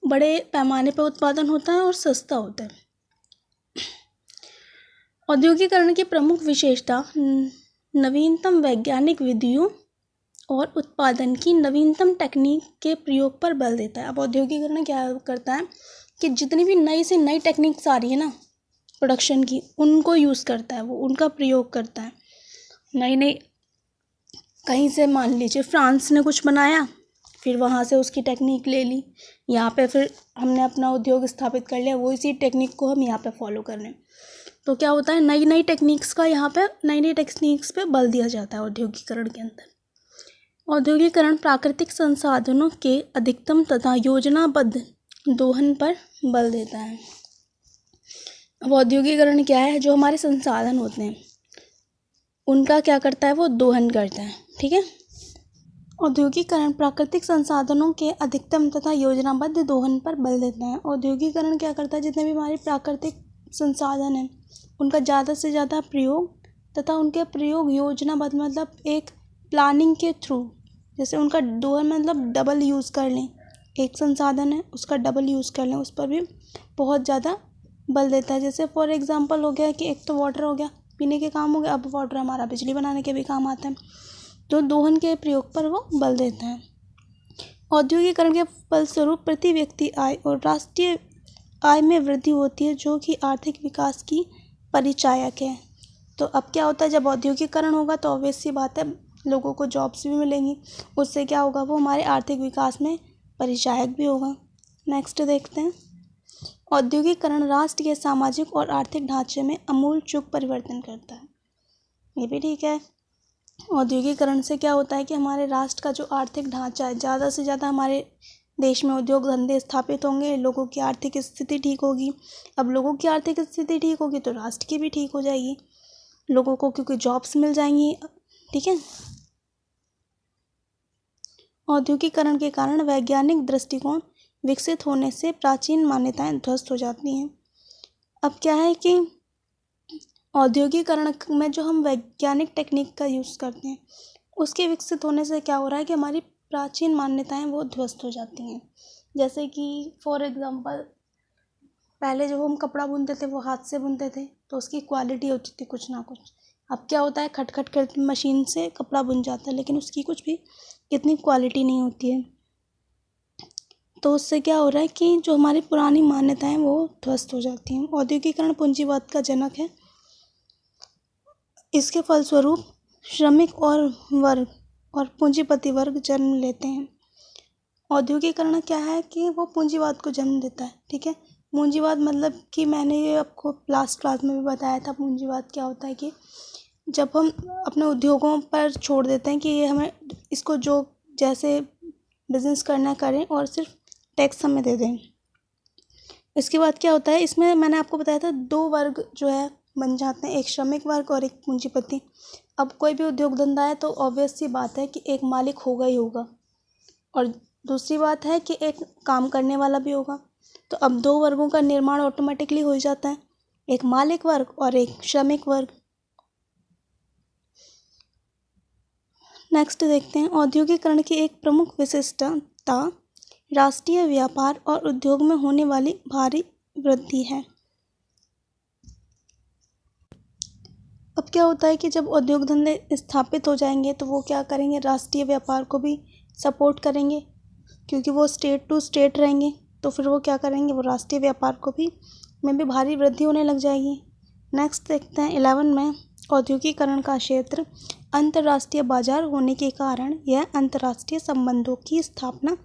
बड़े पैमाने पर उत्पादन होता है और सस्ता होता है। औद्योगिकरण की प्रमुख विशेषता नवीनतम वैज्ञानिक विधियों और उत्पादन की नवीनतम तकनीक के प्रयोग पर बल देता है। अब औद्योगिकरण क्या करता है कि जितनी भी नई से नई टेक्निक्स आ रही है ना प्रोडक्शन की, उनको यूज़ करता है, वो उनका प्रयोग करता है। नई नई कहीं से मान लीजिए फ्रांस ने कुछ बनाया, फिर वहाँ से उसकी टेक्निक ले ली, यहाँ पे फिर हमने अपना उद्योग स्थापित कर लिया, वो इसी टेक्निक को हम यहाँ पे फॉलो कर रहे हैं। तो क्या होता है, नई नई टेक्निक्स का यहाँ पे नई नई टेक्निक्स पे बल दिया जाता है औद्योगिकरण के अंदर। औद्योगिकरण प्राकृतिक संसाधनों के अधिकतम तथा योजनाबद्ध दोहन पर बल देता है। अब औद्योगिकरण क्या है, जो हमारे संसाधन होते हैं उनका क्या करता है, वो दोहन करता है, ठीक है। औद्योगिकरण प्राकृतिक संसाधनों के अधिकतम तथा योजनाबद्ध दोहन पर बल देता है। औद्योगिकरण क्या करता है, जितने भी हमारे प्राकृतिक संसाधन हैं उनका ज़्यादा से ज़्यादा प्रयोग तथा उनके प्रयोग योजनाबद्ध मतलब एक प्लानिंग के थ्रू, जैसे उनका दोहन मतलब डबल यूज़ कर लें, एक संसाधन है उसका डबल यूज़ कर लें, उस पर भी बहुत ज़्यादा बल देता है। जैसे फॉर एग्जांपल हो गया कि एक तो वाटर हो गया, पीने के काम हो गया, अब वाटर हमारा बिजली बनाने के भी काम आता है, तो दोहन के प्रयोग पर वो बल देता है। औद्योगिकरण के फलस्वरूप प्रति व्यक्ति आय और राष्ट्रीय आय में वृद्धि होती है, जो कि आर्थिक विकास की परिचायक है। तो अब क्या होता है, जब औद्योगिकरण होगा तो ऑब्वियस सी बात है लोगों को जॉब्स भी मिलेंगी, उससे क्या होगा, वो हमारे आर्थिक विकास में परिचायक भी होगा। नेक्स्ट देखते हैं, औद्योगिकरण राष्ट्र के सामाजिक और आर्थिक ढांचे में आमूल-चूल परिवर्तन करता है। ये भी ठीक है। औद्योगिकरण से क्या होता है कि हमारे राष्ट्र का जो आर्थिक ढांचा है, ज़्यादा से ज़्यादा हमारे देश में उद्योग धंधे स्थापित होंगे, लोगों की आर्थिक स्थिति ठीक होगी। अब लोगों की आर्थिक स्थिति ठीक होगी तो राष्ट्र की भी ठीक हो जाएगी, लोगों को क्योंकि जॉब्स मिल जाएंगी। ठीक है। औद्योगिकरण के कारण वैज्ञानिक दृष्टिकोण विकसित होने से प्राचीन मान्यताएं ध्वस्त हो जाती हैं। अब क्या है कि औद्योगिकरण में जो हम वैज्ञानिक टेक्निक का यूज़ करते हैं, उसके विकसित होने से क्या हो रहा है कि हमारी प्राचीन मान्यताएं वो ध्वस्त हो जाती हैं। जैसे कि फॉर एग्ज़ाम्पल, पहले जब हम कपड़ा बुनते थे वो हाथ से बुनते थे तो उसकी क्वालिटी होती थी कुछ ना कुछ। अब क्या होता है, खट खट कर मशीन से कपड़ा बुन जाता है, लेकिन उसकी कुछ भी इतनी क्वालिटी नहीं होती है। तो उससे क्या हो रहा है कि जो हमारी पुरानी मान्यताएं वो ध्वस्त हो जाती हैं। औद्योगिकरण पूंजीवाद का जनक है। इसके फलस्वरूप श्रमिक और पूंजीपति वर्ग जन्म लेते हैं। औद्योगिकरण क्या है कि वो पूंजीवाद को जन्म देता है। ठीक है। पूंजीवाद मतलब कि मैंने ये आपको लास्ट क्लास में भी बताया था, पूंजीवाद क्या होता है कि जब हम अपने उद्योगों पर छोड़ देते हैं कि ये हमें इसको जो जैसे बिजनेस करना करें और सिर्फ टैक्स हमें दे दें। इसके बाद क्या होता है, इसमें मैंने आपको बताया था 2 वर्ग जो है बन जाते हैं, एक श्रमिक वर्ग और एक पूंजीपति। अब कोई भी उद्योग धंधा है तो ऑब्वियस सी बात है कि एक मालिक होगा ही होगा, और दूसरी बात है कि एक काम करने वाला भी होगा। तो अब 2 वर्गों का निर्माण ऑटोमेटिकली हो जाता है, एक मालिक वर्ग और एक श्रमिक वर्ग। नेक्स्ट देखते हैं, औद्योगिकरण की एक प्रमुख विशेषता राष्ट्रीय व्यापार और उद्योग में होने वाली भारी वृद्धि है। अब क्या होता है कि जब उद्योग धंधे स्थापित हो जाएंगे तो वो क्या करेंगे, राष्ट्रीय व्यापार को भी सपोर्ट करेंगे, क्योंकि वो स्टेट टू स्टेट रहेंगे। तो फिर वो क्या करेंगे, वो राष्ट्रीय व्यापार को भी में भी भारी वृद्धि होने लग जाएगी। नेक्स्ट देखते हैं 11 में, औद्योगिकरण का क्षेत्र अंतर्राष्ट्रीय बाजार होने के कारण यह अंतर्राष्ट्रीय संबंधों की स्थापना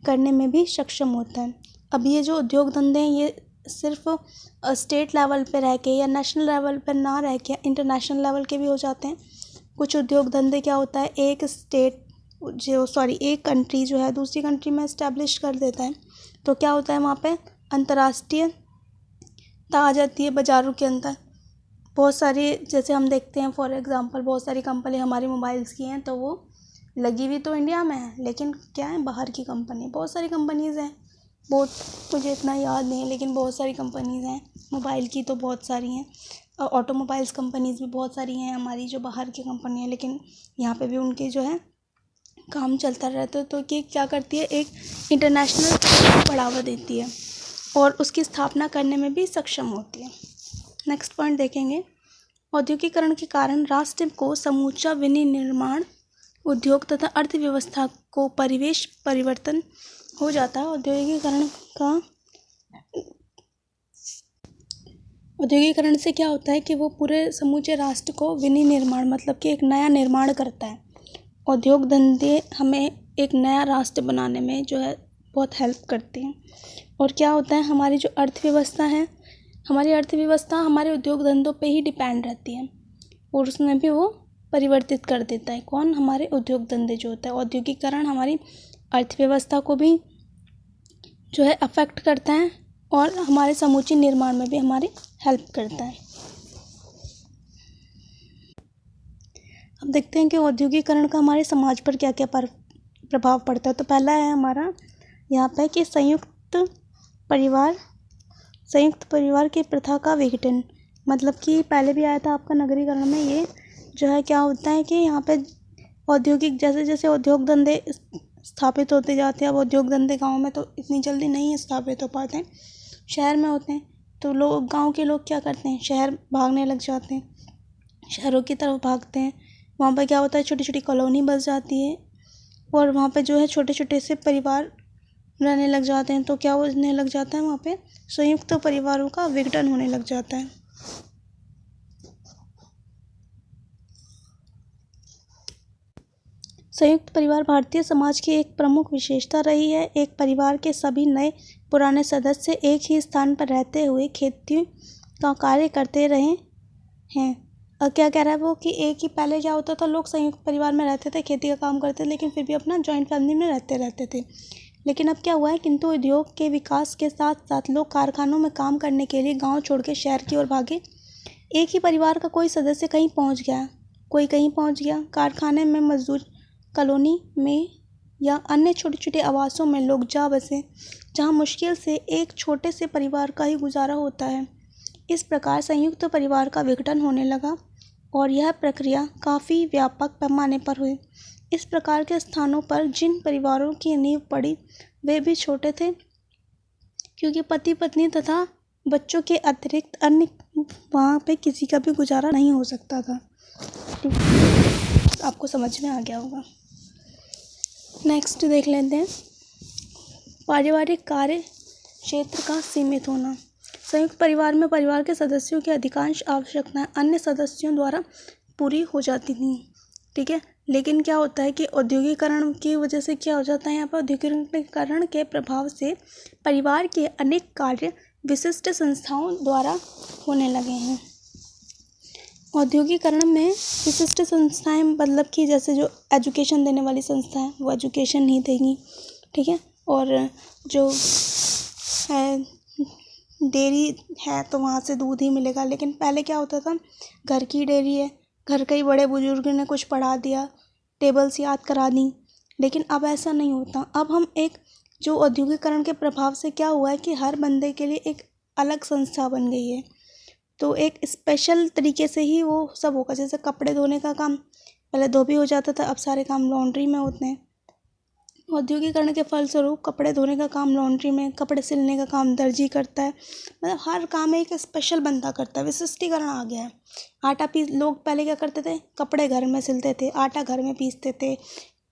करने में भी सक्षम होता है। अब ये जो उद्योग धंधे हैं ये सिर्फ स्टेट लेवल पे रह के या नेशनल लेवल पर ना रह के इंटरनेशनल लेवल के भी हो जाते हैं। कुछ उद्योग धंधे क्या होता है, एक कंट्री जो है दूसरी कंट्री में इस्टेब्लिश कर देता है, तो क्या होता है वहाँ पे अंतर्राष्ट्रीयता आ जाती है बाज़ारों के अंदर। बहुत सारी, जैसे हम देखते हैं फॉर एग्ज़ाम्पल, बहुत सारी कंपनी हमारी मोबाइल्स की हैं तो वो लगी हुई तो इंडिया में है, लेकिन क्या है, बाहर की कंपनी। बहुत सारी कंपनीज़ हैं, बहुत मुझे इतना याद नहीं है, लेकिन बहुत सारी कंपनीज़ हैं मोबाइल की, तो बहुत सारी हैं। ऑटोमोबाइल्स कंपनीज़ भी बहुत सारी हैं हमारी जो बाहर की कंपनी है, लेकिन यहाँ पे भी उनके जो है काम चलता रहता है। तो ये क्या करती है, एक इंटरनेशनल को बढ़ावा देती है और उसकी स्थापना करने में भी सक्षम होती है। नेक्स्ट पॉइंट देखेंगे, औद्योगिकरण के कारण राष्ट्र को समूचा विनिर्माण उद्योग तथा अर्थव्यवस्था को परिवेश परिवर्तन हो जाता है। औद्योगिकरण से क्या होता है कि वो पूरे समूचे राष्ट्र को विनिर्माण मतलब कि एक नया निर्माण करता है। उद्योग धंधे हमें एक नया राष्ट्र बनाने में जो है बहुत हेल्प करते हैं। और क्या होता है, हमारी जो अर्थव्यवस्था है, हमारी अर्थव्यवस्था हमारे उद्योग धंधों पे ही डिपेंड रहती है, और उसमें भी वो परिवर्तित कर देता है। कौन, हमारे उद्योग धंधे जो होता है। औद्योगिकरण हमारी अर्थव्यवस्था को भी जो है अफेक्ट करता है और हमारे समूचे निर्माण में भी हमारी हेल्प करता है। अब देखते हैं कि औद्योगिकरण का हमारे समाज पर क्या क्या प्रभाव पड़ता है। तो पहला है हमारा यहाँ पे कि संयुक्त परिवार की प्रथा का विघटन। मतलब कि पहले भी आया था आपका नगरीकरण में, ये जो है क्या होता है कि यहाँ पे औद्योगिक जैसे जैसे उद्योग धंधे स्थापित होते जाते हैं। अब उद्योग धंधे गाँव में तो इतनी जल्दी नहीं स्थापित हो पाते हैं, शहर में होते हैं। तो गाँव के लोग क्या करते हैं, शहर भागने लग जाते हैं, शहरों की तरफ भागते हैं। वहाँ पर क्या होता है, छोटी छोटी कॉलोनी बस जाती है और वहाँ पे जो है छोटे छोटे से परिवार रहने लग जाते हैं। तो क्या होने लग जाता है, वहाँ पे संयुक्त परिवारों का विघटन होने लग जाता है। संयुक्त परिवार भारतीय समाज की एक प्रमुख विशेषता रही है। एक परिवार के सभी नए पुराने सदस्य एक ही स्थान पर रहते हुए खेती का कार्य करते रहे हैं। और क्या कह रहा है वो कि एक ही, पहले क्या होता था, लोग संयुक्त परिवार में रहते थे, खेती का काम करते थे, लेकिन फिर भी अपना जॉइंट फैमिली में रहते थे। लेकिन अब क्या हुआ है, किंतु उद्योग के विकास के साथ साथ लोग कारखानों में काम करने के लिए गाँव छोड़ के शहर की ओर भागे। एक ही परिवार का कोई सदस्य कहीं पहुँच गया, कोई कहीं पहुँच गया, कारखाने में, मजदूर कॉलोनी में या अन्य छोटे छोटे आवासों में लोग जा बसे, जहाँ मुश्किल से एक छोटे से परिवार का ही गुजारा होता है। इस प्रकार संयुक्त परिवार का विघटन होने लगा और यह प्रक्रिया काफ़ी व्यापक पैमाने पर हुई। इस प्रकार के स्थानों पर जिन परिवारों की नींव पड़ी वे भी छोटे थे, क्योंकि पति पत्नी तथा बच्चों के अतिरिक्त अन्य वहाँ पे किसी का भी गुजारा नहीं हो सकता था। आपको समझ में आ गया होगा। नेक्स्ट देख लेते हैं, पारिवारिक कार्य क्षेत्र का सीमित होना। संयुक्त परिवार में परिवार के सदस्यों की अधिकांश आवश्यकताएं अन्य सदस्यों द्वारा पूरी हो जाती थी, ठीक है। लेकिन क्या होता है कि औद्योगिकरण की वजह से क्या हो जाता है, यहाँ पर औद्योगिकरण के प्रभाव से परिवार के अनेक कार्य विशिष्ट संस्थाओं द्वारा होने लगे हैं। औद्योगिकरण में विशिष्ट संस्थाएं मतलब कि जैसे जो एजुकेशन देने वाली संस्था है वो एजुकेशन नहीं देंगी, ठीक है। और जो है डेयरी है तो वहाँ से दूध ही मिलेगा। लेकिन पहले क्या होता था, घर की डेयरी है, घर के ही बड़े बुजुर्ग ने कुछ पढ़ा दिया, टेबल्स याद करा दी। लेकिन अब ऐसा नहीं होता। अब हम एक जो औद्योगिकरण के प्रभाव से क्या हुआ है कि हर बंदे के लिए एक अलग संस्था बन गई है, तो एक स्पेशल तरीके से ही वो सब होगा। जैसे कपड़े धोने का काम पहले धोबी हो जाता था, अब सारे काम लॉन्ड्री में होते हैं। औद्योगिकरण के फलस्वरूप कपड़े धोने का काम लॉन्ड्री में, कपड़े सिलने का काम दर्जी करता है। मतलब हर काम एक स्पेशल बंदा करता है, विशिष्टीकरण आ गया है। आटा पीस, लोग पहले क्या करते थे, कपड़े घर में सिलते थे, आटा घर में पीसते थे,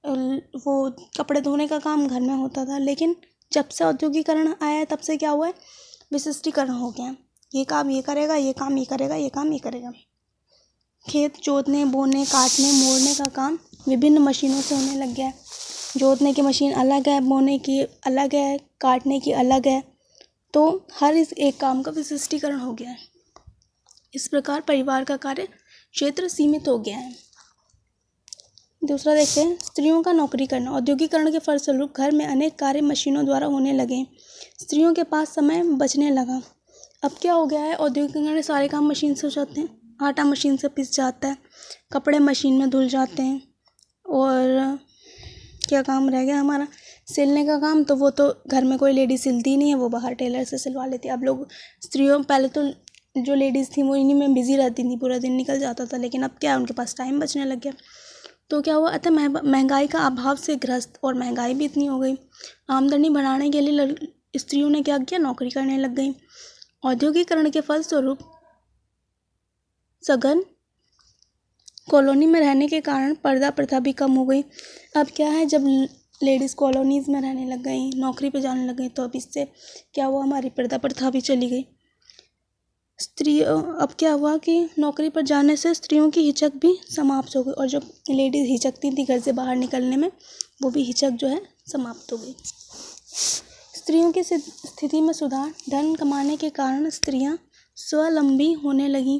वो कपड़े धोने का काम घर में होता था। लेकिन जब से औद्योगिकरण आया है तब से क्या हुआ है, विशिष्टीकरण हो गया है। ये काम ये करेगा, ये काम ये करेगा, ये काम ये करेगा। खेत जोतने, बोने, काटने, मोड़ने का काम विभिन्न मशीनों से होने लग गया है। जोतने की मशीन अलग है, बोने की अलग है, काटने की अलग है। तो हर इस एक काम का विशिष्टीकरण हो गया है। इस प्रकार परिवार का कार्य क्षेत्र सीमित हो गया है। दूसरा देखते हैं, स्त्रियों का नौकरी करना। औद्योगिकरण के फलस्वरूप घर में अनेक कार्य मशीनों द्वारा होने लगे। स्त्रियों के पास समय बचने लगा। अब क्या हो गया है, औद्योगिकरण में सारे काम मशीन से हो जाते हैं। आटा मशीन से पिस जाता है, कपड़े मशीन में धुल जाते हैं, और क्या काम रह गया हमारा, सिलने का काम। तो वो तो घर में कोई लेडी सिलती नहीं है, वो बाहर टेलर से सिलवा लेती है। अब लोग स्त्रियों, पहले तो जो लेडीज़ थी वो इन्हीं में बिज़ी रहती थी, पूरा दिन निकल जाता था। लेकिन अब क्या है, उनके पास टाइम बचने लग गया। तो क्या हुआ, अतः महंगाई का अभाव से ग्रस्त, और महंगाई भी इतनी हो गई, आमदनी बढ़ाने के लिए स्त्रियों ने क्या किया, नौकरी करने लग गई। औद्योगिकरण के फलस्वरूप सघन कॉलोनी में रहने के कारण पर्दा प्रथा भी कम हो गई। अब क्या है, जब लेडीज़ कॉलोनीज़ में रहने लग गई, नौकरी पे जाने लग गई, तो अब इससे क्या हुआ, हमारी पर्दा प्रथा भी चली गई। अब क्या हुआ कि नौकरी पर जाने से स्त्रियों की हिचक भी समाप्त हो गई, और जो लेडीज़ हिचकती थी घर से बाहर निकलने में, वो भी हिचक जो है समाप्त हो गई। स्त्रियों की स्थिति में सुधार। धन कमाने के कारण स्त्रियां स्वावलंबी होने लगीं।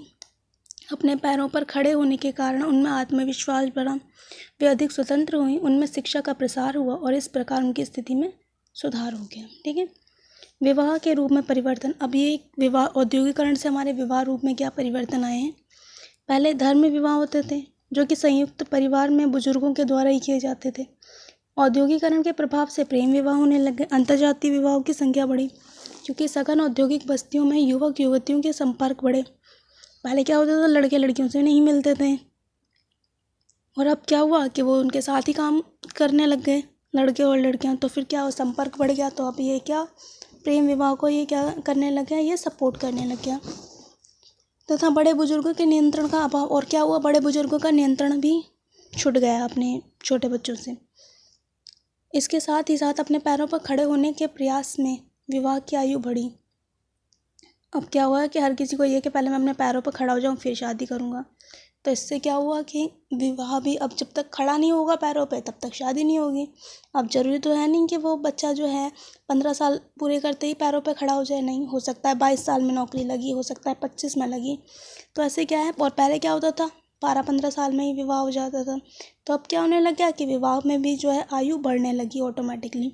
अपने पैरों पर खड़े होने के कारण उनमें आत्मविश्वास बढ़ा, वे अधिक स्वतंत्र हुई, उनमें शिक्षा का प्रसार हुआ, और इस प्रकार उनकी स्थिति में सुधार हो गया, ठीक है। विवाह के रूप में परिवर्तन। अब ये विवाह, औद्योगिकरण से हमारे विवाह रूप में क्या परिवर्तन आए हैं। पहले धर्म विवाह होते थे, जो कि संयुक्त परिवार में बुजुर्गों के द्वारा ही किए जाते थे। औद्योगिकरण के प्रभाव से प्रेम विवाह होने लगे। अंतर्जातीय विवाहों की संख्या बढ़ी, क्योंकि सघन औद्योगिक बस्तियों में युवक युवतियों के संपर्क बढ़े। पहले क्या होता था, लड़के लड़कियों से नहीं मिलते थे, और अब क्या हुआ कि वो उनके साथ ही काम करने लग गए, लड़के और लड़कियां। तो फिर क्या हो, संपर्क बढ़ गया। तो अब ये क्या, प्रेम विवाह को ये क्या करने लग गया, ये सपोर्ट करने लग गया। तथा बड़े बुजुर्गों के नियंत्रण का अभाव। और क्या हुआ, बड़े बुजुर्गों का नियंत्रण भी छूट गया अपने छोटे बच्चों से। इसके साथ ही साथ अपने पैरों पर खड़े होने के प्रयास में विवाह की आयु बढ़ी। अब क्या हुआ कि हर किसी को ये कि पहले मैं अपने पैरों पर खड़ा हो जाऊं फिर शादी करूंगा। तो इससे क्या हुआ कि विवाह भी अब जब तक खड़ा नहीं होगा पैरों पे तब तक शादी नहीं होगी। अब ज़रूरी तो है नहीं कि वो बच्चा जो है 15 साल पूरे करते ही पैरों पे खड़ा हो जाए, नहीं, हो सकता है 22 साल में नौकरी लगी, हो सकता है 25 में लगी। तो ऐसे क्या है, और पहले क्या होता था 12-15 साल में ही विवाह हो जाता था। तो अब क्या होने लग गया कि विवाह में भी जो है आयु बढ़ने लगी ऑटोमेटिकली।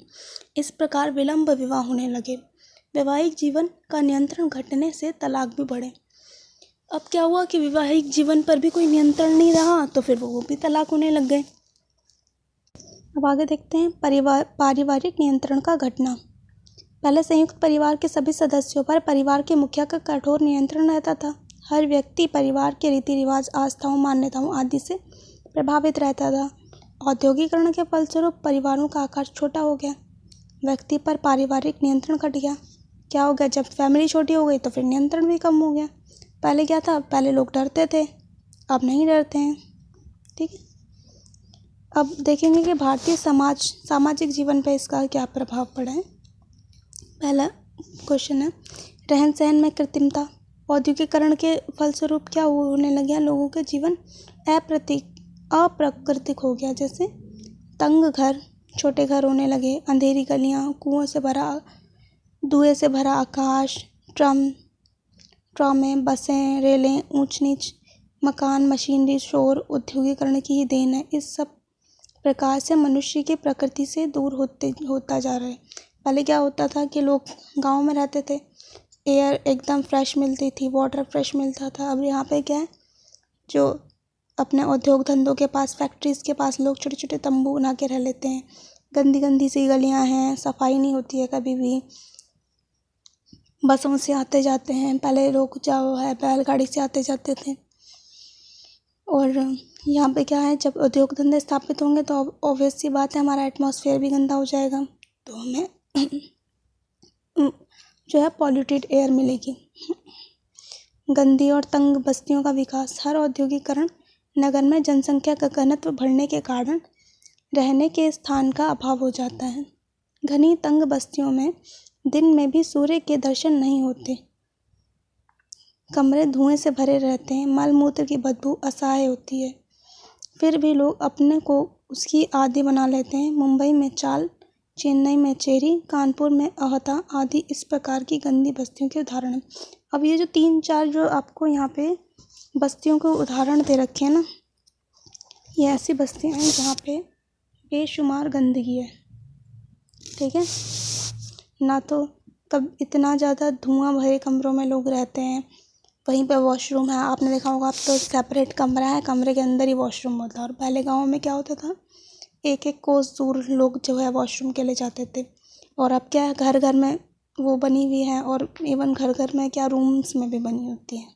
इस प्रकार विलम्ब विवाह होने लगे। वैवाहिक जीवन का नियंत्रण घटने से तलाक भी बढ़े। अब क्या हुआ कि वैवाहिक जीवन पर भी कोई नियंत्रण नहीं रहा, तो फिर वो भी तलाक होने लग गए। अब आगे देखते हैं पारिवारिक नियंत्रण का घटना। पहले संयुक्त परिवार के सभी सदस्यों पर परिवार के मुखिया का कठोर नियंत्रण रहता था। हर व्यक्ति परिवार के रीति रिवाज, आस्थाओं, मान्यताओं आदि से प्रभावित रहता था। औद्योगिकरण के फलस्वरूप परिवारों का आकार छोटा हो गया, व्यक्ति पर पारिवारिक नियंत्रण घट गया। क्या हो गया, जब फैमिली छोटी हो गई तो फिर नियंत्रण भी कम हो गया। पहले क्या था, पहले लोग डरते थे, अब नहीं डरते हैं। ठीक है, अब देखेंगे कि भारतीय सामाजिक जीवन पर इसका क्या प्रभाव पड़ा है। पहला क्वेश्चन है, रहन सहन में कृत्रिमता। औद्योगिकरण के फलस्वरूप क्या होने लग गया, लोगों के जीवन अप्राकृतिक हो गया। जैसे तंग घर, छोटे घर होने लगे, अंधेरी गलियां, धुएं से भरा आकाश, ट्रामें, बसें, रेलें, ऊंच नीच मकान, मशीनरी, शोर औद्योगिकरण की ही देन है। इस सब प्रकार से मनुष्य की प्रकृति से दूर होता जा रहा है। पहले क्या होता था कि लोग गांव में रहते थे, एयर एकदम फ्रेश मिलती थी, वाटर फ्रेश मिलता था। अब यहाँ पे क्या है, जो अपने उद्योग धंधों के पास, फैक्ट्रीज़ के पास लोग छोटे छोटे तंबू बना के रह लेते हैं। गंदी गंदी सी गलियाँ हैं, सफाई नहीं होती है कभी भी, बसों से आते जाते हैं। पहले लोग जो है बैलगाड़ी से आते जाते थे। और यहाँ पे क्या है, जब उद्योग धंधे स्थापित होंगे तो ऑब्वियस सी बात है हमारा एटमॉस्फेयर भी गंदा हो जाएगा, तो हमें जो है पॉल्यूटेड एयर मिलेगी। गंदी और तंग बस्तियों का विकास। हर औद्योगिकरण नगर में जनसंख्या का घनत्व बढ़ने के कारण रहने के स्थान का अभाव हो जाता है। घनी तंग बस्तियों में दिन में भी सूर्य के दर्शन नहीं होते, कमरे धुएं से भरे रहते हैं, मल मूत्र की बदबू असह्य होती है, फिर भी लोग अपने को उसकी आदी बना लेते हैं। मुंबई में चाल, चेन्नई में चेरी, कानपुर में अहता आदि इस प्रकार की गंदी बस्तियों के उदाहरण हैं। अब ये जो 3-4 जो आपको यहाँ पे बस्तियों के उदाहरण दे रखे हैं ना, ये ऐसी बस्तियाँ हैं जहाँ पे बेशुमार गंदगी है। ठीक है ना, तो तब इतना ज़्यादा धुआं भरे कमरों में लोग रहते हैं, वहीं पे वॉशरूम है, आपने देखा होगा, अब तो सेपरेट कमरा है, कमरे के अंदर ही वॉशरूम होता है। और पहले गाँव में क्या होता था, एक एक कोस दूर लोग जो है वॉशरूम के लिए जाते थे। और अब क्या है, घर घर में वो बनी हुई है, और इवन घर घर में क्या रूम्स में भी बनी होती है।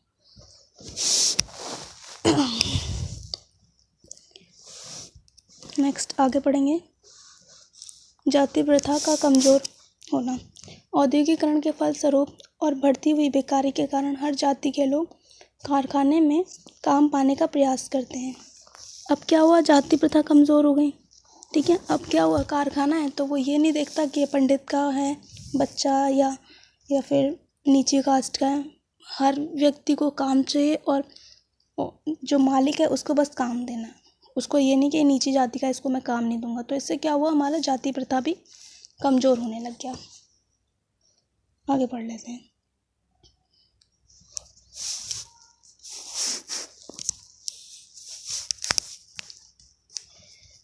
नेक्स्ट आगे पढ़ेंगे, जाति प्रथा का कमज़ोर होना। औद्योगिकरण के फलस्वरूप और बढ़ती हुई बेकारी के कारण हर जाति के लोग कारखाने में काम पाने का प्रयास करते हैं। अब क्या हुआ, जाति प्रथा कमज़ोर हो गई। ठीक है, अब क्या हुआ, कारखाना है तो वो ये नहीं देखता कि ये पंडित का है बच्चा या फिर नीची कास्ट का है। हर व्यक्ति को काम चाहिए, और जो मालिक है उसको बस काम देना, उसको ये नहीं कि नीची जाति का इसको मैं काम नहीं दूंगा। तो इससे क्या हुआ, हमारा जाति प्रथा भी कमज़ोर होने लग गया। आगे पढ़ लेते हैं।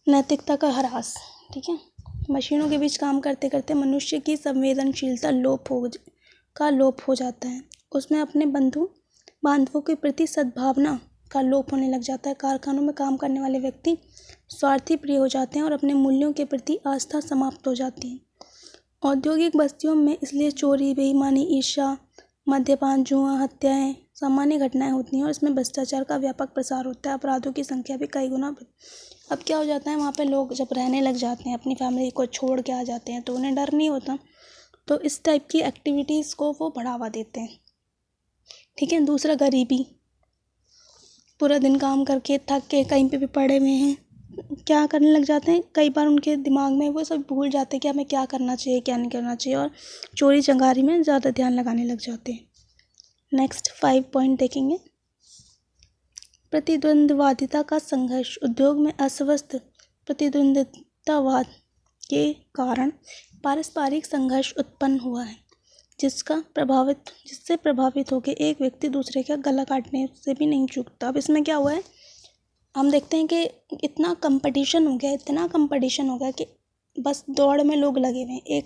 नैतिकता का ह्रास। ठीक है, मशीनों के बीच काम करते करते मनुष्य की संवेदनशीलता लोप हो जाता है। उसमें अपने बांधवों के प्रति सद्भावना का लोप होने लग जाता है। कारखानों में काम करने वाले व्यक्ति स्वार्थी प्रिय हो जाते हैं और अपने मूल्यों के प्रति आस्था समाप्त हो जाती है। औद्योगिक बस्तियों में इसलिए चोरी, बेईमानी, ईर्ष्या, मद्यपान, जुआ, हत्याएं सामान्य घटनाएं होती हैं, और इसमें भ्रष्टाचार का व्यापक प्रसार होता है। अपराधों की संख्या भी कई गुना। अब क्या हो जाता है, वहाँ पे लोग जब रहने लग जाते हैं, अपनी फैमिली को छोड़ के आ जाते हैं, तो उन्हें डर नहीं होता, तो इस टाइप की एक्टिविटीज़ को वो बढ़ावा देते हैं। ठीक है, दूसरा गरीबी। पूरा दिन काम करके थक के कहीं पे भी पड़े हुए हैं, क्या करने लग जाते हैं, कई बार उनके दिमाग में वो सब भूल जाते हैं कि हमें क्या करना चाहिए, क्या नहीं करना चाहिए, और चोरी चंगारी में ज़्यादा ध्यान लगाने लग जाते हैं। नेक्स्ट 5 पॉइंट देखेंगे। प्रतिद्वंद्वादिता का संघर्ष। उद्योग में अस्वस्थ प्रतिद्वंद्वितावाद के कारण पारस्परिक संघर्ष उत्पन्न हुआ है, जिससे प्रभावित होकर एक व्यक्ति दूसरे का गला काटने से भी नहीं चूकता। अब इसमें क्या हुआ है, हम देखते हैं कि इतना कंपटीशन हो गया कि बस दौड़ में लोग लगे हुए हैं,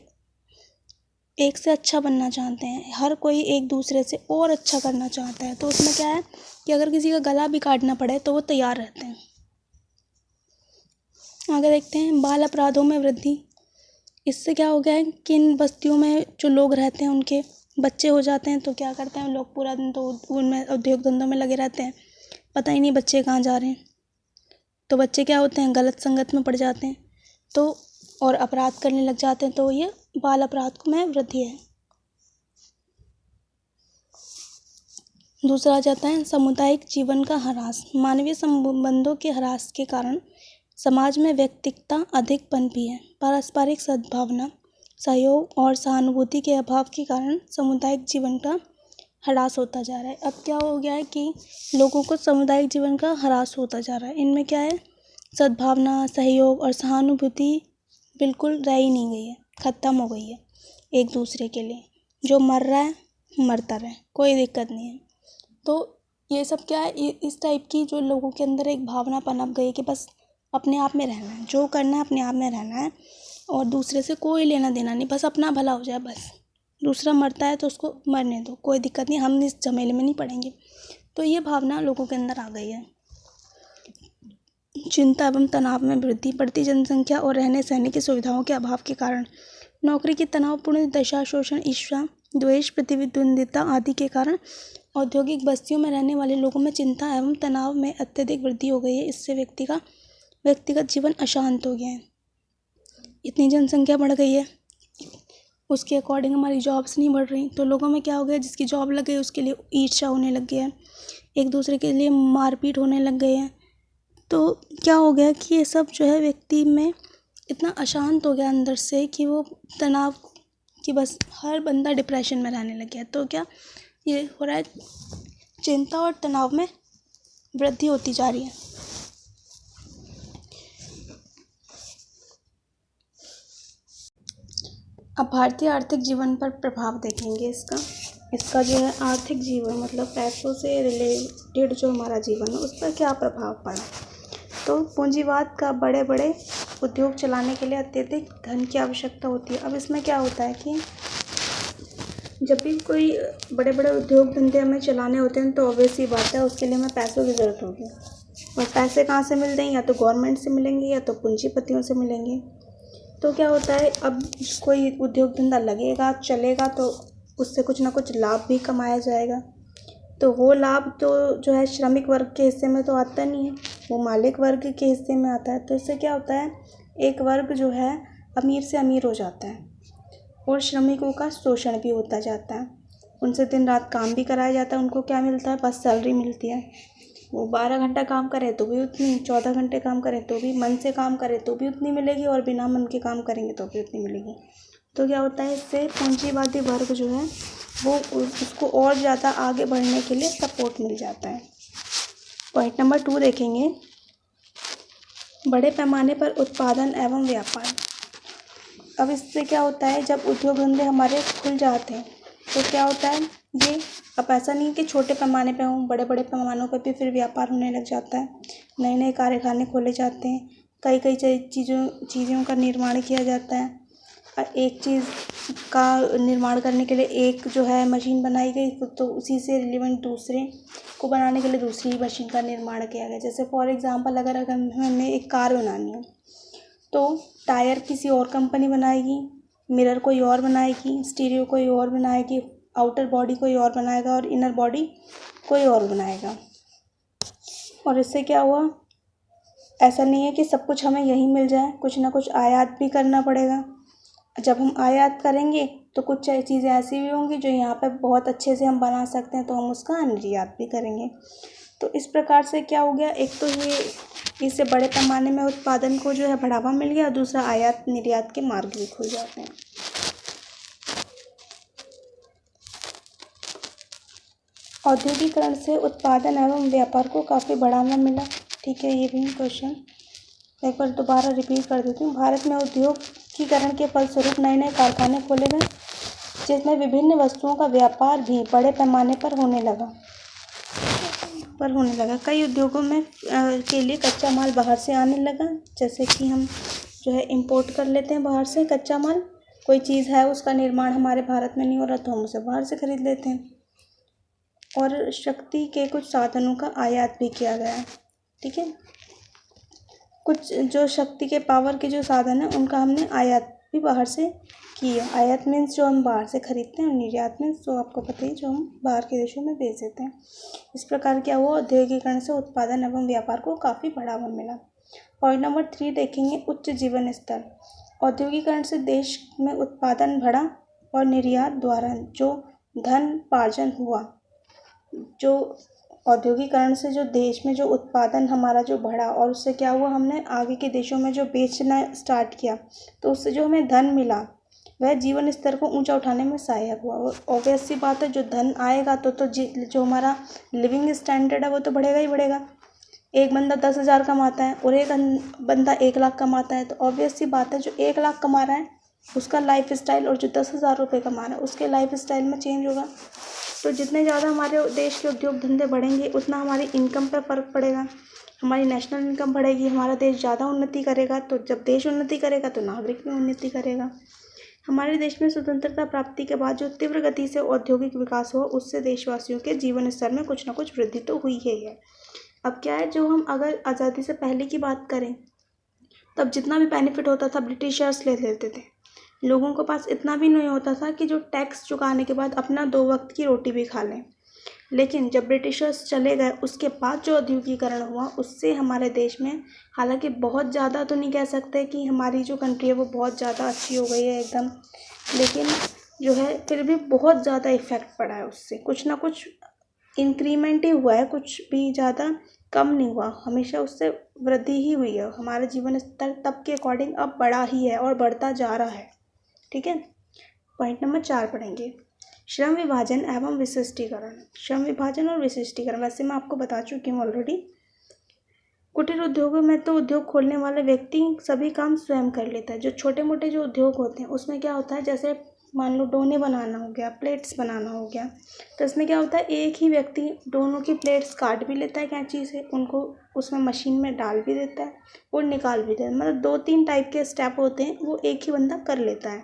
एक से अच्छा बनना चाहते हैं, हर कोई एक दूसरे से और अच्छा करना चाहता है। तो उसमें क्या है कि अगर किसी का गला भी काटना पड़े तो वो तैयार रहते हैं। आगे देखते हैं बाल अपराधों में वृद्धि। इससे क्या हो गया है कि इन बस्तियों में जो लोग रहते हैं उनके बच्चे हो जाते हैं, तो क्या करते हैं लोग, पूरा दिन तो उनमें उद्योग धंधों में लगे रहते हैं, पता ही नहीं बच्चे कहाँ जा रहे हैं। तो बच्चे क्या होते हैं, गलत संगत में पड़ जाते हैं तो और अपराध करने लग जाते हैं। तो ये बाल अपराध में वृद्धि है। दूसरा आ जाता है सामुदायिक जीवन का ह्रास। मानवीय संबंधों के ह्रास के कारण समाज में व्यक्तिगतता अधिक पनपी है। पारस्परिक सद्भावना, सहयोग और सहानुभूति के अभाव के कारण सामुदायिक जीवन का ह्रास होता जा रहा है। अब क्या हो गया है कि लोगों को सामुदायिक जीवन का ह्रास होता जा रहा है। इनमें क्या है, सद्भावना, सहयोग और सहानुभूति बिल्कुल रह ही नहीं गई है, ख़त्म हो गई है एक दूसरे के लिए। जो मर रहा है मरता रहे, कोई दिक्कत नहीं है। तो ये सब क्या है, इस टाइप की जो लोगों के अंदर एक भावना पनप गई कि बस अपने आप में रहना है, जो करना है अपने आप में रहना है और दूसरे से कोई लेना देना नहीं, बस अपना भला हो जाए बस। दूसरा मरता है तो उसको मरने दो, कोई दिक्कत नहीं, हम इस झमेले में नहीं पड़ेंगे। तो ये भावना लोगों के अंदर आ गई है। चिंता एवं तनाव में वृद्धि। बढ़ती जनसंख्या और रहने सहने की सुविधाओं के अभाव के कारण नौकरी की तनावपूर्ण दशा, शोषण, ईर्ष्या, द्वेष, प्रतिद्वंद्विता आदि के कारण औद्योगिक बस्तियों में रहने वाले लोगों में चिंता एवं तनाव में अत्यधिक वृद्धि हो गई है। इससे व्यक्तिगत जीवन अशांत हो गया है। इतनी जनसंख्या बढ़ गई है, उसके अकॉर्डिंग हमारी जॉब्स नहीं बढ़ रही, तो लोगों में क्या हो गया, जिसकी जॉब लग गई उसके लिए ईर्ष्या होने लग गया है, एक दूसरे के लिए मारपीट होने लग गए हैं। तो क्या हो गया कि ये सब जो है व्यक्ति में इतना अशांत हो गया अंदर से कि वो तनाव कि बस हर बंदा डिप्रेशन में रहने लग गया। तो क्या ये हो रहा है, चिंता और तनाव में वृद्धि होती जा रही है। अब भारतीय आर्थिक जीवन पर प्रभाव देखेंगे इसका जो है आर्थिक जीवन मतलब पैसों से रिलेटेड जो हमारा जीवन है उस पर क्या प्रभाव पड़ा। तो पूंजीवाद का बड़े बड़े उद्योग चलाने के लिए अत्यधिक धन की आवश्यकता होती है। अब इसमें क्या होता है कि जब भी कोई बड़े बड़े उद्योग धंधे हमें चलाने होते हैं तो ऑब्वियस सी बात है उसके लिए हमें पैसों की ज़रूरत होगी। और पैसे कहाँ से मिलते हैं, या तो गवर्नमेंट से मिलेंगे या तो पूंजीपतियों से मिलेंगे। तो क्या होता है, अब कोई उद्योग धंधा लगेगा, चलेगा तो उससे कुछ ना कुछ लाभ भी कमाया जाएगा। तो वो लाभ तो जो है श्रमिक वर्ग के हिस्से में तो आता नहीं है, वो मालिक वर्ग के हिस्से में आता है। तो इससे क्या होता है, एक वर्ग जो है अमीर से अमीर हो जाता है और श्रमिकों का शोषण भी होता जाता है। उनसे दिन रात काम भी कराया जाता है। उनको क्या मिलता है, बस सैलरी मिलती है। वो 12 घंटा काम करे तो भी उतनी, 14 घंटे काम करे तो भी, मन से काम करे तो भी उतनी मिलेगी और बिना मन के काम करेंगे तो भी उतनी मिलेगी। तो क्या होता है, इससे पूंजीवादी वर्ग जो है वो उसको और ज़्यादा आगे बढ़ने के लिए सपोर्ट मिल जाता है। पॉइंट नंबर 2 देखेंगे, बड़े पैमाने पर उत्पादन एवं व्यापार। अब इससे क्या होता है, जब उद्योग धंधे हमारे खुल जाते हैं तो क्या होता है, ये अब ऐसा नहीं कि छोटे पैमाने पे हों, बड़े बड़े पैमानों पर भी फिर व्यापार होने लग जाता है। नए नए कारखाने खोले जाते हैं, कई चीज़ों का निर्माण किया जाता है। एक चीज़ का निर्माण करने के लिए एक जो है मशीन बनाई गई तो उसी से रिलेवेंट दूसरे को बनाने के लिए दूसरी मशीन का निर्माण किया गया। जैसे फॉर एग्जांपल अगर हमें एक कार बनानी हो तो टायर किसी और कंपनी बनाएगी, मिरर कोई और बनाएगी, स्टीरियो कोई और बनाएगी, आउटर बॉडी कोई और बनाएगा और इनर बॉडी कोई और बनाएगा। और इससे क्या हुआ, ऐसा नहीं है कि सब कुछ हमें यहीं मिल जाए, कुछ ना कुछ आयात भी करना पड़ेगा। जब हम आयात करेंगे तो कुछ चीज़ें ऐसी भी होंगी जो यहाँ पे बहुत अच्छे से हम बना सकते हैं तो हम उसका निर्यात भी करेंगे। तो इस प्रकार से क्या हो गया, एक तो ये इससे बड़े पैमाने में उत्पादन को जो है बढ़ावा मिल गया और दूसरा आयात निर्यात के मार्ग भी खुल जाते हैं। औद्योगिकरण से उत्पादन एवं व्यापार को काफ़ी बढ़ावा मिला। ठीक है, ये भी क्वेश्चन एक बार दोबारा रिपीट कर देती हूँ। भारत में औद्योगिकरण के फलस्वरूप नए नए कारखाने खोले गए, जिसमें विभिन्न वस्तुओं का व्यापार भी बड़े पैमाने पर होने लगा। कई उद्योगों में के लिए कच्चा माल बाहर से आने लगा, जैसे कि हम जो है इंपोर्ट कर लेते हैं बाहर से कच्चा माल। कोई चीज़ है उसका निर्माण हमारे भारत में नहीं हो रहा तो हम उसे बाहर से खरीद लेते हैं। और शक्ति के कुछ साधनों का आयात भी किया गया है। ठीक है, कुछ जो शक्ति के पावर के जो साधन हैं उनका हमने आयात भी बाहर से किया। आयात मीन्स जो हम बाहर से खरीदते हैं, और निर्यात मीन्स जो आपको पता ही जो हम बाहर के देशों में बेच देते हैं। इस प्रकार क्या हुआ, औद्योगिकरण से उत्पादन एवं व्यापार को काफ़ी बढ़ावा मिला। पॉइंट नंबर 3 देखेंगे, उच्च जीवन स्तर। औद्योगिकरण से देश में उत्पादन बढ़ा और निर्यात द्वारा जो धनोपार्जन हुआ, जो औद्योगिकरण से जो देश में जो उत्पादन हमारा जो बढ़ा और उससे क्या हुआ, हमने आगे के देशों में जो बेचना स्टार्ट किया तो उससे जो हमें धन मिला वह जीवन स्तर को ऊंचा उठाने में सहायक हुआ। और ऑब्वियस सी बात है, जो धन आएगा तो जो हमारा लिविंग स्टैंडर्ड है वो तो बढ़ेगा ही बढ़ेगा। एक बंदा 10,000 कमाता है और एक बंदा 1 लाख कमाता है, तो ऑब्वियस सी बात है जो 1 लाख कमा रहा है उसका लाइफ स्टाइल और जो 10,000 रुपये कमा रहा है उसके लाइफ स्टाइल में चेंज होगा। तो जितने ज़्यादा हमारे देश के उद्योग धंधे बढ़ेंगे उतना हमारी इनकम पर फ़र्क पड़ेगा, हमारी नेशनल इनकम बढ़ेगी, हमारा देश ज़्यादा उन्नति करेगा। तो जब देश उन्नति करेगा तो नागरिक भी उन्नति करेगा। हमारे देश में स्वतंत्रता प्राप्ति के बाद जो तीव्र गति से औद्योगिक विकास हुआ उससे देशवासियों के जीवन स्तर में कुछ ना कुछ वृद्धि तो हुई ही है। अब क्या है, जो हम अगर आज़ादी से पहले की बात करें तब जितना भी बेनिफिट होता था ब्रिटिशर्स ले लेते थे। लोगों के पास इतना भी नहीं होता था कि जो टैक्स चुकाने के बाद अपना 2 वक्त की रोटी भी खा लें। लेकिन जब ब्रिटिशर्स चले गए उसके बाद जो औद्योगिकरण हुआ उससे हमारे देश में, हालांकि बहुत ज़्यादा तो नहीं कह सकते कि हमारी जो कंट्री है वो बहुत ज़्यादा अच्छी हो गई है एकदम, लेकिन जो है फिर भी बहुत ज़्यादा इफ़ेक्ट पड़ा है उससे। कुछ ना कुछ इंक्रीमेंट ही हुआ है, कुछ भी ज़्यादा कम नहीं हुआ, हमेशा उससे वृद्धि ही हुई है। हमारा जीवन स्तर तब के अकॉर्डिंग अब बढ़ा ही है और बढ़ता जा रहा है। ठीक है, पॉइंट नंबर 4 पढ़ेंगे, श्रम विभाजन एवं विशिष्टीकरण। श्रम विभाजन और विशिष्टीकरण वैसे मैं आपको बता चुकी हूँ ऑलरेडी। कुटीर उद्योगों में तो उद्योग खोलने वाले व्यक्ति सभी काम स्वयं कर लेता है। जो छोटे मोटे जो उद्योग होते हैं उसमें क्या होता है, जैसे मान लो डोने बनाना हो गया, प्लेट्स बनाना हो गया, तो इसमें क्या होता है, एक ही व्यक्ति दोनों की प्लेट्स काट भी लेता है कैंची से, उनको उसमें मशीन में डाल भी देता है और निकाल भी देता है। मतलब 2-3 टाइप के स्टेप होते हैं, वो एक ही बंदा कर लेता है।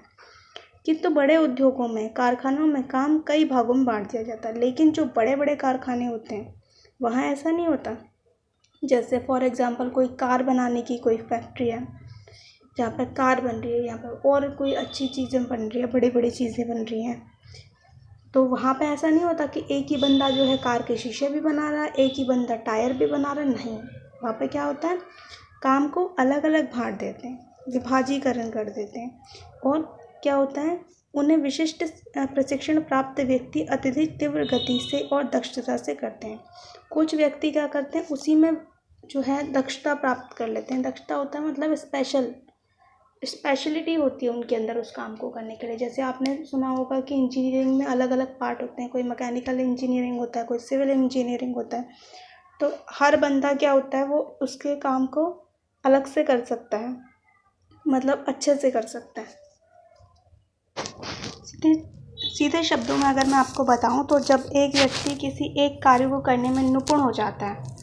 किंतु बड़े उद्योगों में, कारखानों में काम कई भागों में बांट दिया जाता है। लेकिन जो बड़े बड़े कारखाने होते हैं वहाँ ऐसा नहीं होता। जैसे फॉर एग्जांपल कोई कार बनाने की कोई फैक्ट्री है जहाँ पर कार बन रही है, यहाँ पर और कोई अच्छी चीज़ें बन रही है, बड़ी बड़ी चीज़ें बन रही हैं, तो वहाँ पे ऐसा नहीं होता कि एक ही बंदा जो है कार के शीशे भी बना रहा है, एक ही बंदा टायर भी बना रहा है। नहीं, वहाँ पे क्या होता है, काम को अलग अलग बांट देते हैं, विभाजीकरण कर देते हैं। और क्या होता है, उन्हें विशिष्ट प्रशिक्षण प्राप्त व्यक्ति अत्यधिक तीव्र गति से और दक्षता से करते हैं। कुछ व्यक्ति क्या करते हैं, उसी में जो है दक्षता प्राप्त कर लेते हैं। दक्षता होता है मतलब स्पेशलिटी होती है उनके अंदर उस काम को करने के लिए। जैसे आपने सुना होगा कि इंजीनियरिंग में अलग अलग पार्ट होते हैं, कोई मैकेनिकल इंजीनियरिंग होता है, कोई सिविल इंजीनियरिंग होता है। तो हर बंदा क्या होता है, वो उसके काम को अलग से कर सकता है, मतलब अच्छे से कर सकता है। सीधे शब्दों में अगर मैं आपको बताऊं तो जब एक व्यक्ति किसी एक कार्य को करने में निपुण हो जाता है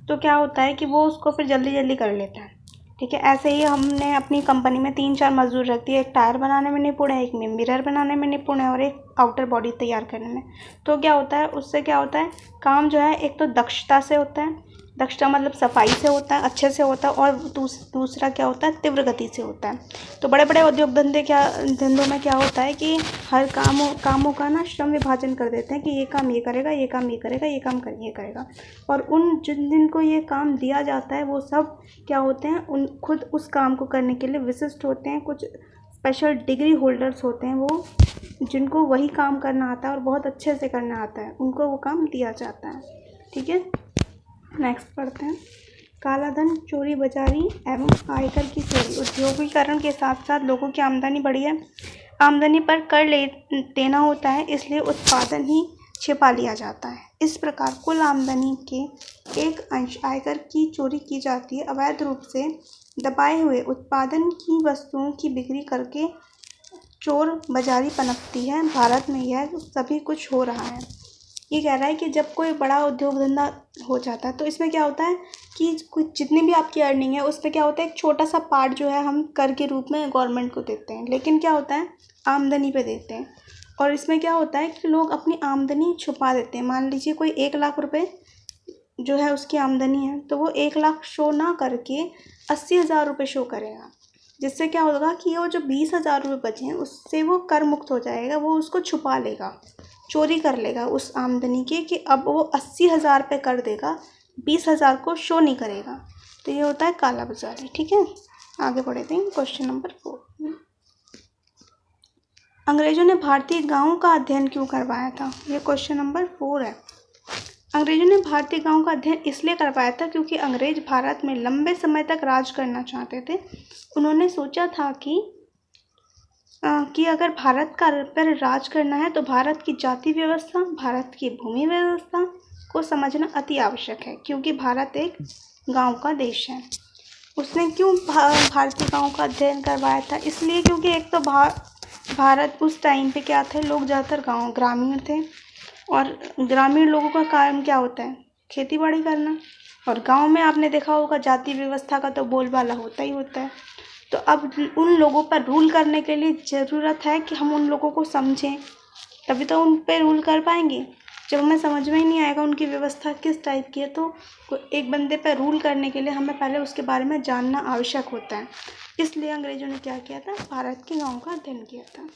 तो क्या होता है कि वो उसको फिर जल्दी जल्दी कर लेता है। ठीक है, ऐसे ही हमने अपनी कंपनी में 3-4 मजदूर रख दिए, एक टायर बनाने में निपुण है, एक में मिरर बनाने में निपुण है और एक आउटर बॉडी तैयार करने में। तो क्या होता है, उससे क्या होता है, काम जो है एक तो दक्षता से होता है, दक्षता मतलब सफाई से होता है, अच्छे से होता है, और दूसरा क्या होता है, तीव्र गति से होता है। तो बड़े बड़े उद्योग धंधों में क्या होता है कि हर कामों का ना श्रम विभाजन कर देते हैं कि ये काम ये करेगा, ये काम ये करेगा, ये काम ये करेगा। और जिनको ये काम दिया जाता है वो सब क्या होते हैं, खुद उस काम को करने के लिए विशिष्ट होते हैं। कुछ स्पेशल डिग्री होल्डर्स होते हैं वो, जिनको वही काम करना आता है और बहुत अच्छे से करना आता है, उनको वो काम दिया जाता है। ठीक है, नेक्स्ट पढ़ते हैं, काला धन, चोरी बजारी एवं आयकर की चोरी। उद्योगीकरण के साथ साथ लोगों की आमदनी बढ़ी है, आमदनी पर कर देना होता है, इसलिए उत्पादन ही छिपा लिया जाता है। इस प्रकार कुल आमदनी के एक अंश आयकर की चोरी की जाती है। अवैध रूप से दबाए हुए उत्पादन की वस्तुओं की बिक्री करके चोर बाजारी पनपती है। भारत में यह सभी कुछ हो रहा है। ये कह रहा है कि जब कोई बड़ा उद्योग धंधा हो जाता है तो इसमें क्या होता है कि कुछ जितनी भी आपकी अर्निंग है उसमें क्या होता है, एक छोटा सा पार्ट जो है हम कर के रूप में गवर्नमेंट को देते हैं, लेकिन क्या होता है आमदनी पे देते हैं। और इसमें क्या होता है कि लोग अपनी आमदनी छुपा देते हैं। मान लीजिए कोई 1 लाख रुपए जो है उसकी आमदनी है, तो वो 1 लाख शो ना करके 80,000 रुपये शो करेगा, जिससे क्या होगा कि वो जो 20,000 रुपये बचे हैं उससे वो कर मुक्त हो जाएगा। वो उसको छुपा लेगा, चोरी कर लेगा उस आमदनी के, कि अब वो 80,000 पे कर देगा, 20,000 को शो नहीं करेगा। तो ये होता है काला बाजारी। ठीक है, आगे बढ़ते हैं। क्वेश्चन नंबर 4, अंग्रेजों ने भारतीय गांवों का अध्ययन क्यों करवाया था? ये क्वेश्चन नंबर 4 है। अंग्रेजों ने भारतीय गांवों का अध्ययन इसलिए करवाया था क्योंकि अंग्रेज भारत में लंबे समय तक राज करना चाहते थे। उन्होंने सोचा था कि अगर भारत का पर राज करना है तो भारत की जाति व्यवस्था, भारत की भूमि व्यवस्था को समझना अति आवश्यक है, क्योंकि भारत एक गांव का देश है। उसने क्यों भारतीय गांव का अध्ययन करवाया था? इसलिए क्योंकि एक तो भारत उस टाइम पे क्या थे, लोग ज़्यादातर ग्रामीण थे, और ग्रामीण लोगों का काम क्या होता है, खेती बाड़ी करना। और गांव में आपने देखा होगा जाति व्यवस्था का तो बोलबाला होता ही होता है। तो अब उन लोगों पर रूल करने के लिए ज़रूरत है कि हम उन लोगों को समझें, तभी तो उन पर रूल कर पाएंगे। जब हमें समझ में ही नहीं आएगा उनकी व्यवस्था किस टाइप की है, तो एक बंदे पर रूल करने के लिए हमें पहले उसके बारे में जानना आवश्यक होता है। इसलिए अंग्रेज़ों ने क्या किया था, भारत के गाँव का अध्ययन किया था।